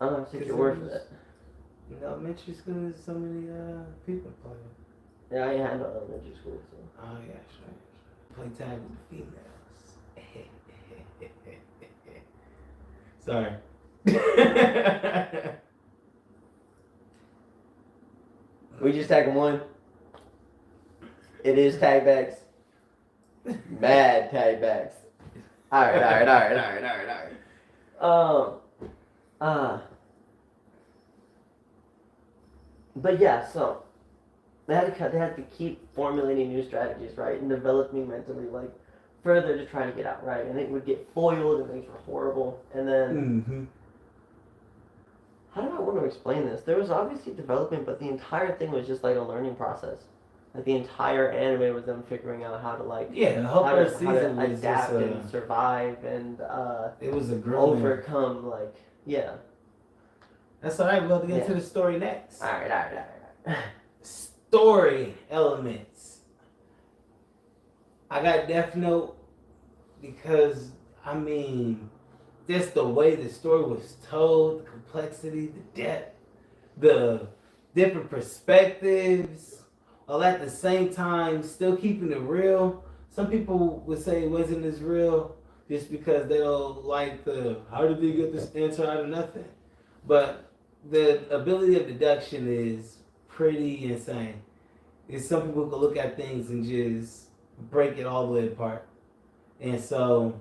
Speaker 1: I'm gonna take your word for that.
Speaker 2: In elementary school, there's so many people playing.
Speaker 1: Yeah, I ain't had no elementary school, so.
Speaker 2: Oh yeah, sure. Play tag with the females. Sorry.
Speaker 1: We just tagging one. It is tag backs. Bad tag backs. Alright. But yeah, so they had to keep formulating new strategies, right, and developing mentally, like further to try to get out, right, and it would get foiled and things were horrible, and then how do I want to explain this? There was obviously development, but the entire thing was just like a learning process. Like the entire anime was them figuring out how to like
Speaker 2: Yeah, the whole
Speaker 1: how to,
Speaker 2: first
Speaker 1: how to
Speaker 2: season was
Speaker 1: adapt
Speaker 2: just
Speaker 1: and survive and
Speaker 2: it was a grooming.
Speaker 1: overcome like yeah.
Speaker 2: That's all right. We're going to get
Speaker 1: Yeah.
Speaker 2: to the story next.
Speaker 1: All right.
Speaker 2: Story elements. I got Death Note because I mean, just the way the story was told, the complexity, the depth, the different perspectives, all at the same time, still keeping it real. Some people would say it wasn't as real just because they don't like the how did they get this answer out of nothing. But the ability of deduction is pretty insane. It's some people can look at things and just break it all the way apart. And so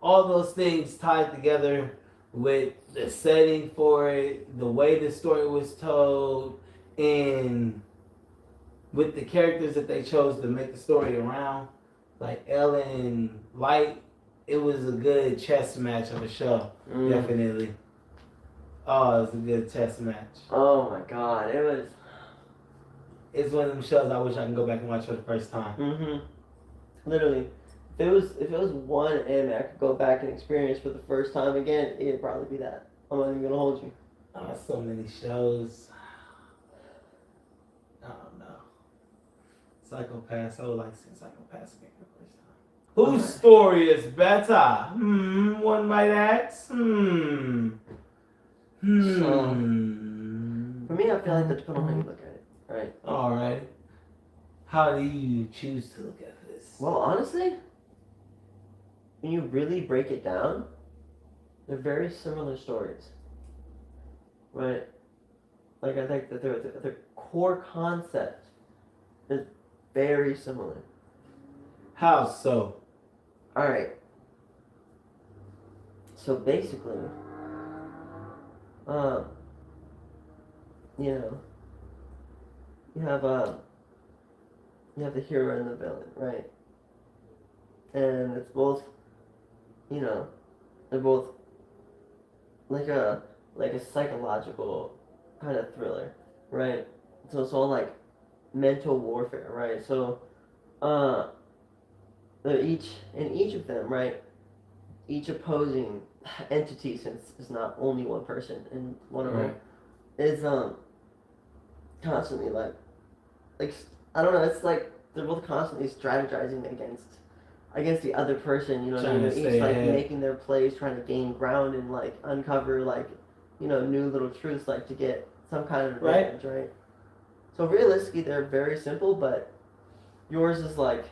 Speaker 2: all those things tied together with the setting for it, the way the story was told, and with the characters that they chose to make the story around, like Ellen and Light, it was a good chess match of a show. Definitely. Oh, it was a good chess match.
Speaker 1: Oh my god, it was.
Speaker 2: It's one of them shows I wish I could go back and watch for the first time.
Speaker 1: Literally, if it was one anime I could go back and experience for the first time again, it'd probably be that. I'm not even gonna hold you.
Speaker 2: Oh, so many shows. I don't know. Psychopaths. I would like to see Psychopaths again for the first time. Whose story is better? One might ask.
Speaker 1: So, for me, I feel like that depends on how you look at it, right?
Speaker 2: Alright. How do you choose to look at this?
Speaker 1: Well, honestly, when you really break it down, they're very similar stories, right? Like I think that their core concept is very similar.
Speaker 2: How so?
Speaker 1: All right. So basically, you know, you have the hero and the villain, right? And it's both, you know, they're both like a psychological kind of thriller, right? So it's all like mental warfare, right? So, they're each of them, right? Each opposing entity, since it's not only one person, and one of them is constantly like I don't know. It's like they're both constantly strategizing against the other person. You know,
Speaker 2: Trying to
Speaker 1: each
Speaker 2: stay
Speaker 1: like
Speaker 2: ahead.
Speaker 1: making their plays, trying to gain ground and like uncover like new little truths like to get some kind of advantage, right? So realistically, they're very simple, but yours is like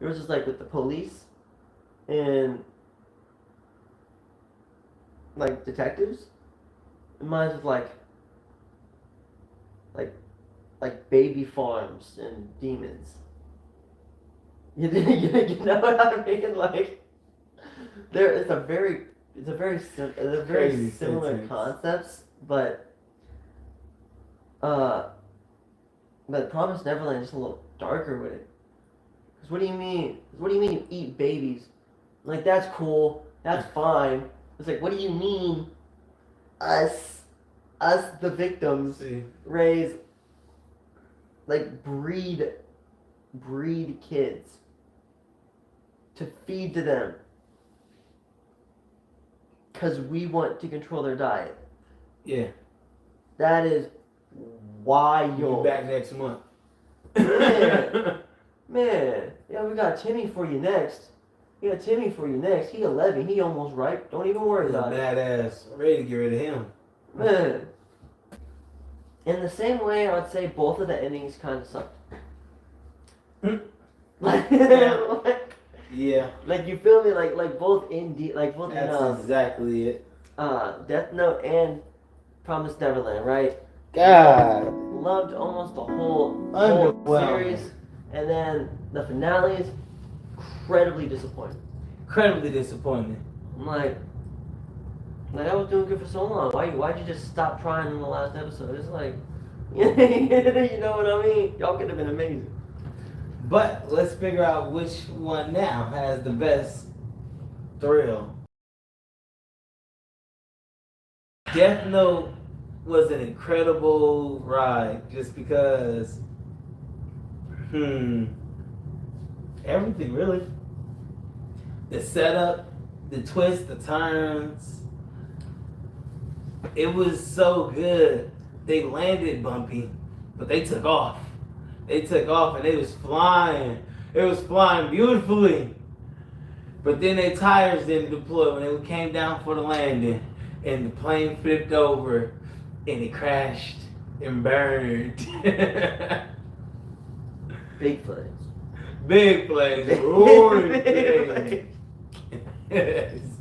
Speaker 1: with the police and like detectives. And mine's with like baby farms and demons. You know what I mean? Like it's a very
Speaker 2: Crazy
Speaker 1: similar
Speaker 2: sentence.
Speaker 1: concepts, but Promised Neverland is just a little darker with it. Cause what do you mean? You eat babies? Like that's cool. That's fine. It's like, what do you mean? Us the victims raise like breed kids to feed to them because we want to control their diet.
Speaker 2: Yeah.
Speaker 1: That is wild.
Speaker 2: You'll be back next month.
Speaker 1: Man, yeah, we got Timmy for you next. He 11. He almost ripe. Don't even worry about it.
Speaker 2: Badass. Ready to get rid of him.
Speaker 1: Man. In the same way, I would say both of the endings kind of sucked.
Speaker 2: Yeah.
Speaker 1: Like you feel me? Like both
Speaker 2: That's exactly it.
Speaker 1: Death Note and Promised Neverland, right?
Speaker 2: God.
Speaker 1: Loved almost the whole
Speaker 2: Underwhelming.
Speaker 1: series, and then the finale is incredibly disappointing.
Speaker 2: Incredibly disappointing.
Speaker 1: I'm like I was doing good for so long. Why'd you just stop trying in the last episode? It's like, you know what I mean? Y'all could have been amazing.
Speaker 2: But let's figure out which one now has the best thrill. Death Note was an incredible ride just because, everything really. The setup, the twists, the turns. It was so good. They landed bumpy, but they took off. They took off and they was flying. It was flying beautifully. But then their tires didn't deploy when they came down for the landing. And the plane flipped over and it crashed and burned.
Speaker 1: Big flames.
Speaker 2: Big flames. Roaring flames.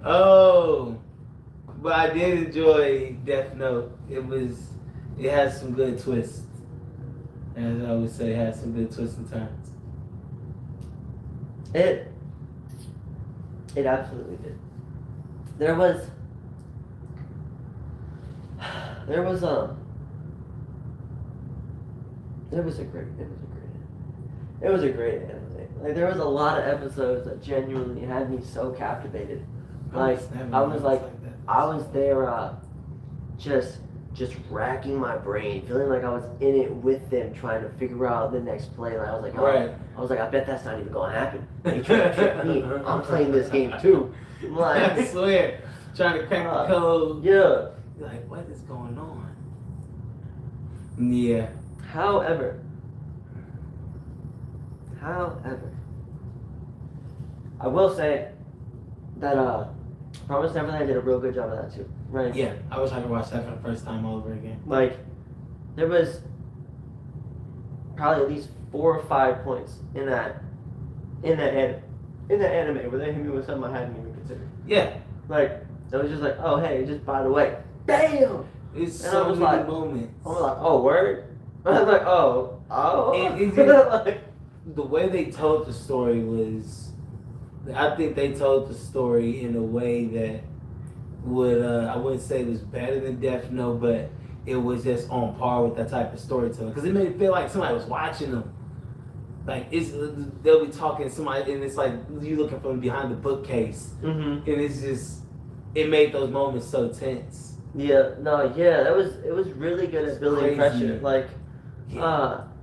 Speaker 2: Oh. But I did enjoy Death Note. It has some good twists. As I would say, it has some good twists and turns.
Speaker 1: It absolutely did. There was a great anime. Like there was a lot of episodes that genuinely had me so captivated. Like I was there just racking my brain, feeling like I was in it with them, trying to figure out the next play. Like I was like, I bet that's not even gonna happen. They trying to trick me. I'm playing this game too. Like,
Speaker 2: I swear, trying to crack the code.
Speaker 1: Yeah.
Speaker 2: You're like, what is going on? Yeah.
Speaker 1: However, I will say that Promised Neverland did a real good job of that too. Right?
Speaker 2: Yeah, I wish I could watch that for the first time all over again.
Speaker 1: Like, there was probably at least 4 or 5 points in that anime where they hit me with something I hadn't even considered.
Speaker 2: Yeah.
Speaker 1: Like, it was just like, oh hey, just by the way, bam!
Speaker 2: It's
Speaker 1: And
Speaker 2: so
Speaker 1: I was
Speaker 2: many
Speaker 1: like,
Speaker 2: moments.
Speaker 1: I was like, oh word? I was like, oh.
Speaker 2: And it just, the way they told the story was, I think they told the story in a way that would, I wouldn't say it was better than Death Note, but it was just on par with that type of storytelling. Because it made it feel like somebody was watching them. Like, they'll be talking to somebody, and it's like you looking from behind the bookcase.
Speaker 1: Mm-hmm.
Speaker 2: And it's just, it made those moments so tense.
Speaker 1: Yeah, it was really good at building pressure. Like,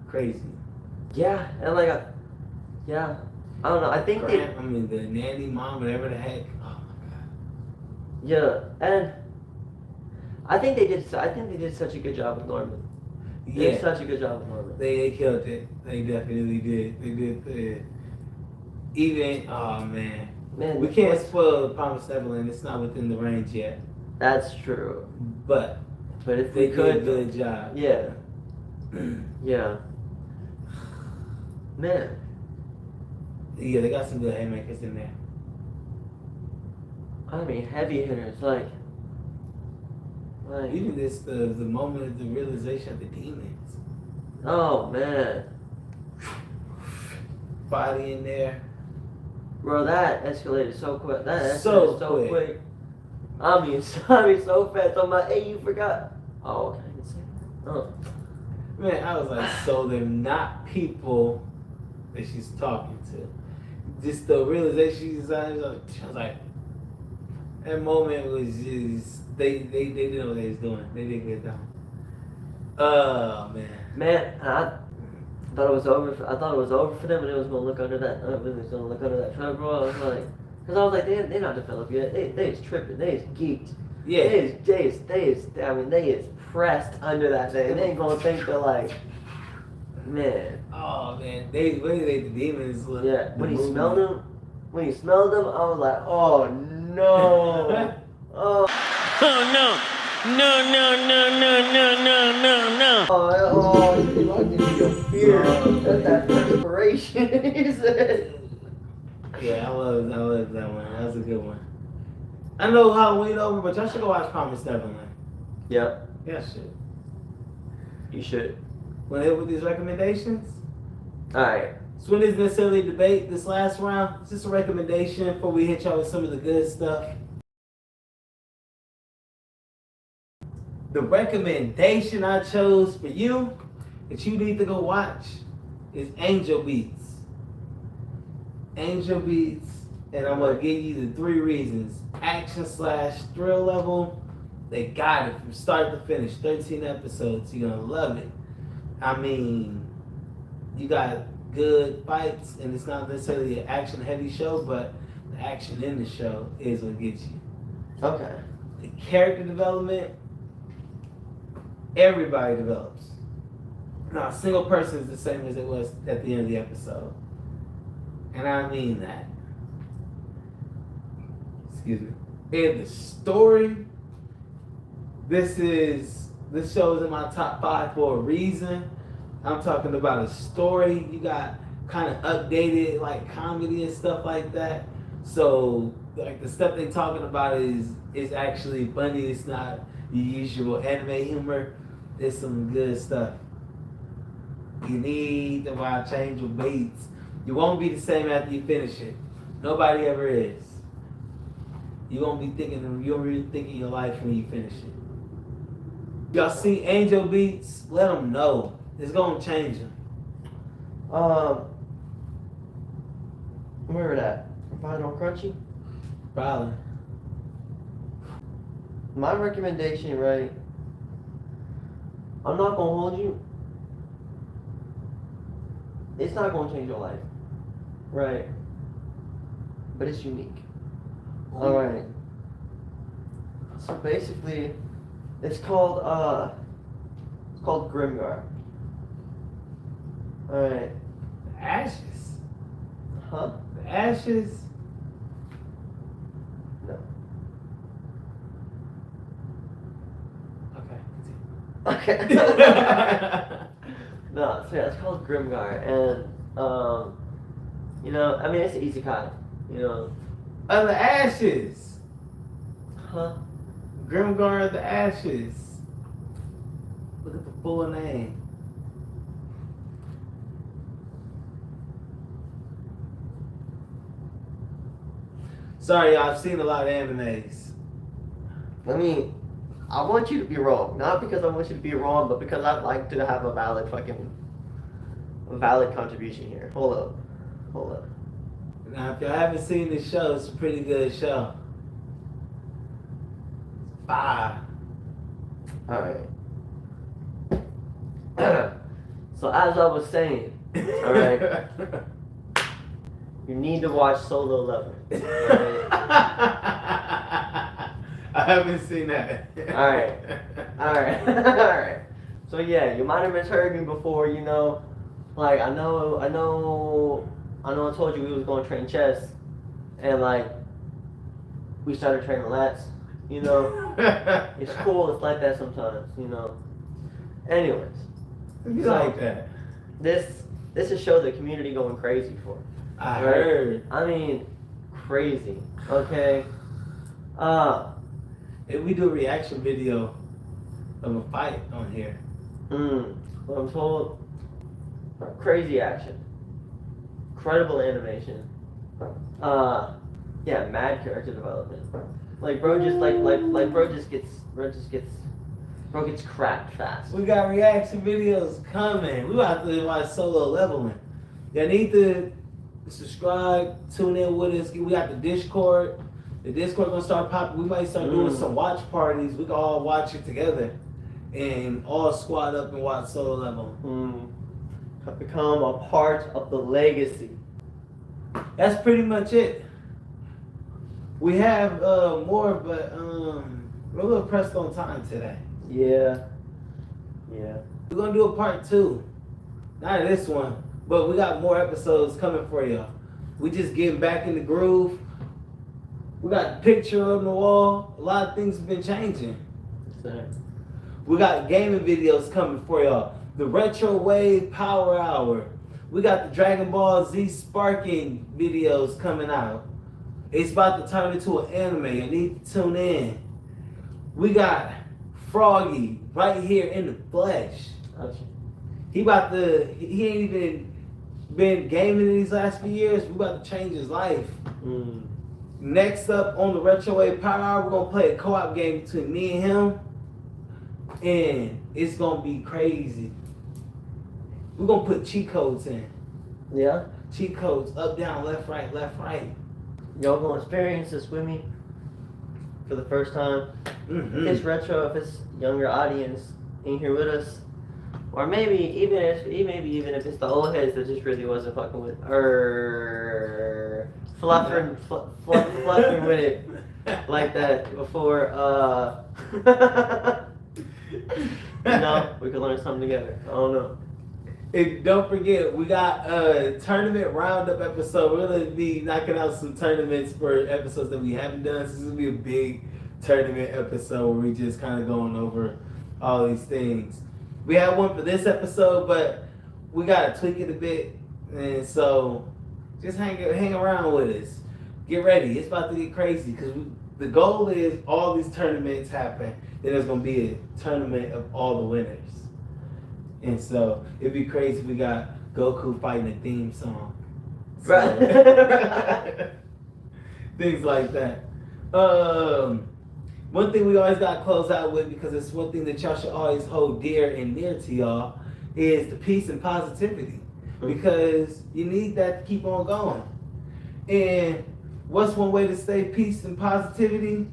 Speaker 2: crazy.
Speaker 1: Yeah, and like, I don't know. I think
Speaker 2: the nanny mom, whatever the heck. Oh my god.
Speaker 1: Yeah, and I think they did such a good job with Norman. They did such a good job with Norman.
Speaker 2: They killed it. They definitely did. They did. Even man, we can't spoil Promised Neverland. It's not within the range yet.
Speaker 1: That's true.
Speaker 2: But
Speaker 1: if
Speaker 2: they
Speaker 1: we could,
Speaker 2: did a good job.
Speaker 1: Yeah. Yeah. Man.
Speaker 2: Yeah, they got some good haymakers in there.
Speaker 1: I mean, heavy hitters, like
Speaker 2: even this the moment of the realization of the demons.
Speaker 1: Oh man.
Speaker 2: Body in there.
Speaker 1: Bro, that escalated so quick. That escalated
Speaker 2: So
Speaker 1: quick. I mean, so fast. I'm like, hey, you forgot. Oh, okay, I can say that. Oh.
Speaker 2: Man, I was like, so they're not people that she's talking to. Just the realization I was like, that moment was just, they didn't know what they was doing. They didn't get down. Oh, man.
Speaker 1: Man, I thought it was over. I thought it was over for them, and it was gonna look under that. It was gonna look under that truck, bro. I was like, because I was like, they're not developed yet. They is tripping. They is geeked.
Speaker 2: Yeah.
Speaker 1: They is pressed under that thing. They ain't gonna think they're like, man.
Speaker 2: Oh man, the demons look.
Speaker 1: Yeah. When he smelled them, I was like, oh no. Oh.
Speaker 3: Oh no. No.
Speaker 1: Oh, you locked into your fear. That's that perspiration. He said.
Speaker 2: Yeah, I love that one. That was a good one. I know Halloween over, but y'all should go watch Promised Neverland.
Speaker 1: Yep.
Speaker 2: Yeah, shit.
Speaker 1: You should.
Speaker 2: Want to hit with these recommendations?
Speaker 1: Alright.
Speaker 2: So it isn't necessarily a debate this last round. It's just a recommendation before we hit y'all with some of the good stuff. The recommendation I chose for you that you need to go watch is Angel Beats. Angel Beats, and I'm gonna give you the 3 reasons: action / thrill level, They got it from start to finish. 13 episodes. You're gonna love it. I mean, you got good fights, and it's not necessarily an action-heavy show, but the action in the show is what gets you.
Speaker 1: Okay.
Speaker 2: The character development, everybody develops. Not a single person is the same as it was at the end of the episode. And I mean that. Excuse me. And the story, this show is in my top 5 for a reason. I'm talking about a story. You got kind of updated like comedy and stuff like that. So like the stuff they talking about is actually funny. It's not the usual anime humor. It's some good stuff. You need to watch Angel Beats. You won't be the same after you finish it. Nobody ever is. You won't be thinking. You'll really think of your life when you finish it. Y'all see Angel Beats? Let them know. It's gonna change them.
Speaker 1: Where it at? Find on Crunchy?
Speaker 2: Probably.
Speaker 1: My recommendation, right? I'm not gonna hold you. It's not gonna change your life, right? But it's unique. All right. So basically, it's called Grimgar. All right.
Speaker 2: The Ashes.
Speaker 1: Huh?
Speaker 2: The Ashes.
Speaker 1: No.
Speaker 2: Okay.
Speaker 1: Okay. No, so yeah, it's called Grimgar, and you know, I mean, it's an easy kind, you know.
Speaker 2: Of the Ashes.
Speaker 1: Huh?
Speaker 2: Grimgar of the Ashes. Look at the full name. Sorry, y'all, I've seen a lot of animes.
Speaker 1: I mean, I want you to be wrong, not because I want you to be wrong, but because I'd like to have a valid contribution here. Hold up.
Speaker 2: Now, if y'all haven't seen this show, it's a pretty good show. 5.
Speaker 1: All right. So as I was saying, all right, you need to watch Solo Leveling. All right?
Speaker 2: I haven't seen that.
Speaker 1: All right. So yeah, you might have misheard me before. You know, like I know. I told you we was going to train chess, and like we started training lats. You know, it's cool. It's like that sometimes. You know. Anyways,
Speaker 2: You
Speaker 1: so
Speaker 2: like that?
Speaker 1: This is show the community going crazy for.
Speaker 2: I
Speaker 1: right?
Speaker 2: heard.
Speaker 1: I mean, crazy. Okay.
Speaker 2: If we do a reaction video of a fight on here.
Speaker 1: What I'm told, crazy action, incredible animation, yeah, mad character development. Like bro gets cracked fast.
Speaker 2: We got reaction videos coming. We about to watch Solo Leveling. Y'all need to subscribe, tune in with us. We got the Discord. The Discord gonna start popping. We might start doing some watch parties. We can all watch it together and all squad up and watch Solo Leveling.
Speaker 1: Become a part of the legacy.
Speaker 2: That's pretty much it. We have more, but we're a little pressed on time today.
Speaker 1: Yeah.
Speaker 2: We're gonna do a part 2. Not this one, but we got more episodes coming for y'all. We just getting back in the groove. We got the picture on the wall. A lot of things have been changing. We got gaming videos coming for y'all. The Retro Wave Power Hour. We got the Dragon Ball Z Sparking videos coming out. It's about to turn into an anime. You need to tune in. We got Froggy right here in the flesh. He ain't even been gaming in these last few years. We about to change his life. Next up on the Retro Wave Power Hour, we're gonna play a co-op game between me and him. And it's gonna be crazy. We're gonna put cheat codes in.
Speaker 1: Yeah.
Speaker 2: Cheat codes, up, down, left, right.
Speaker 1: Y'all gonna experience this with me for the first time. if it's retro, if it's younger audience in here with us, or maybe even if it's the old heads that just really wasn't fucking with fluffing with it like that before. We could learn something together. I don't know.
Speaker 2: And don't forget, we got a tournament roundup episode. We're gonna be knocking out some tournaments for episodes that we haven't done. So this is gonna be a big tournament episode where we just kind of going over all these things. We have one for this episode, but we gotta tweak it a bit, and so just hang around with us. Get ready. It's about to get crazy because the goal is all these tournaments happen. Then there's gonna be a tournament of all the winners. And so it'd be crazy if we got Goku fighting a theme song. So,
Speaker 1: Right.
Speaker 2: things like that. One thing we always got to close out with, because it's one thing that y'all should always hold dear and near to y'all, is the peace and positivity. Because you need that to keep on going. And what's one way to stay peace and positivity?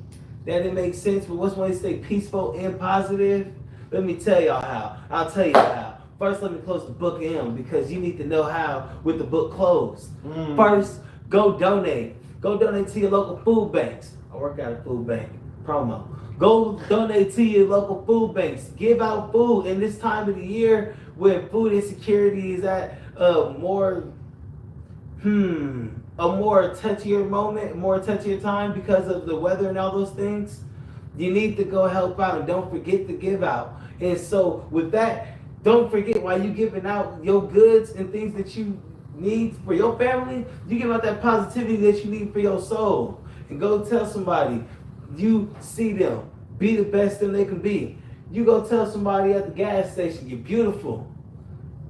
Speaker 2: That it makes sense, but what's one way to stay peaceful and positive? Let me tell y'all how. I'll tell you how. First, let me close the book in because you need to know how with the book closed. First, go donate. Go donate to your local food banks. I work at a food bank. Promo. Go donate to your local food banks. Give out food in this time of the year when food insecurity is at a more touchier moment, more touchier time because of the weather and all those things. You need to go help out and don't forget to give out. And so with that, don't forget while you giving out your goods and things that you need for your family, you give out that positivity that you need for your soul. And go tell somebody, you see them, be the best that they can be. You go tell somebody at the gas station, you're beautiful.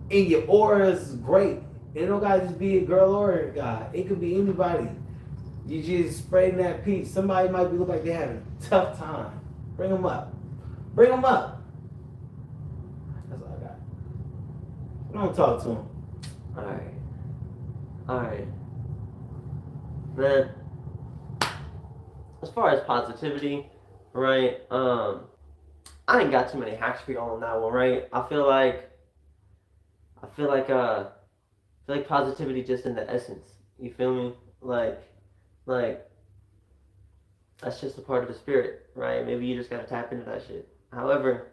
Speaker 2: And your aura is great. It don't gotta just be a girl or a guy. It could be anybody. You just spreading that peace. Somebody might be look like they're having a tough time. Bring them up. Bring them up. That's all I got. Don't talk to them.
Speaker 1: Alright. Man, as far as positivity, right, I ain't got too many hacks for y'all on that one, right? I feel like positivity just in the essence. You feel me? Like that's just a part of the spirit, right? Maybe you just gotta tap into that shit. However,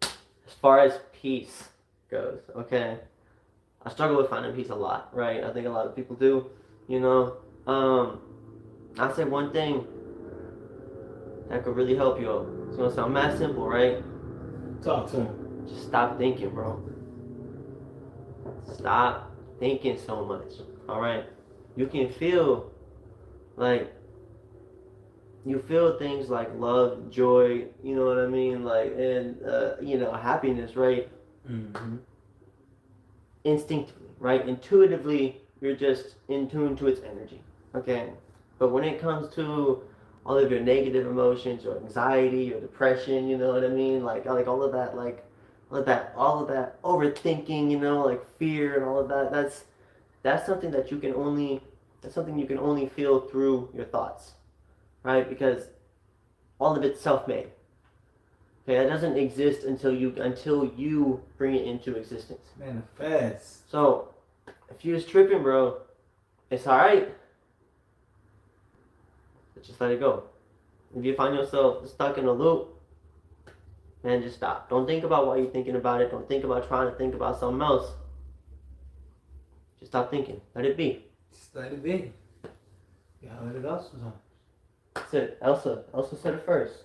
Speaker 1: as far as peace goes, okay, I struggle with finding peace a lot, right? I think a lot of people do, you know. I'll say one thing that could really help you out. It's gonna sound mad simple, right?
Speaker 2: Talk to them.
Speaker 1: Just stop thinking, bro. Stop thinking so much, alright? You can feel things like love, joy, you know what I mean? And happiness, right?
Speaker 2: Mm-hmm.
Speaker 1: Instinctively, right? Intuitively, you're just in tune to its energy, okay? But when it comes to all of your negative emotions, or anxiety, or depression, you know what I mean? Like all of that overthinking, you know, like fear and all of that. That's something that you can only feel through your thoughts, right? Because all of it's self-made. Okay, that doesn't exist until you bring it into existence.
Speaker 2: Manifest.
Speaker 1: So, if you're just tripping, bro, it's alright. But just let it go. If you find yourself stuck in a loop, man, just stop. Don't think about why you're thinking about it. Don't think about trying to think about something else. Just stop thinking. Let it be.
Speaker 2: Just let it be. You gotta let it go sometimes.
Speaker 1: That's it. Elsa said it first.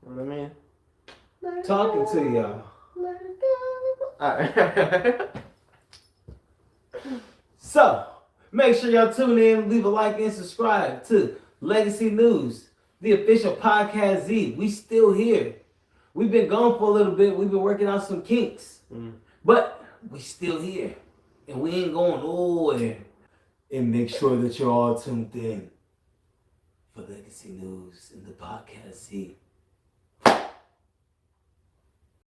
Speaker 1: You know what I mean?
Speaker 2: Talking to y'all.
Speaker 1: Let it go. Alright.
Speaker 2: So, make sure y'all tune in, leave a like, and subscribe to Legacy News, the official podcast Z. We still here. We've been gone for a little bit. We've been working out some kinks. But we still here. And we ain't going nowhere. And make sure that you're all tuned in for Legacy News and the podcast Z.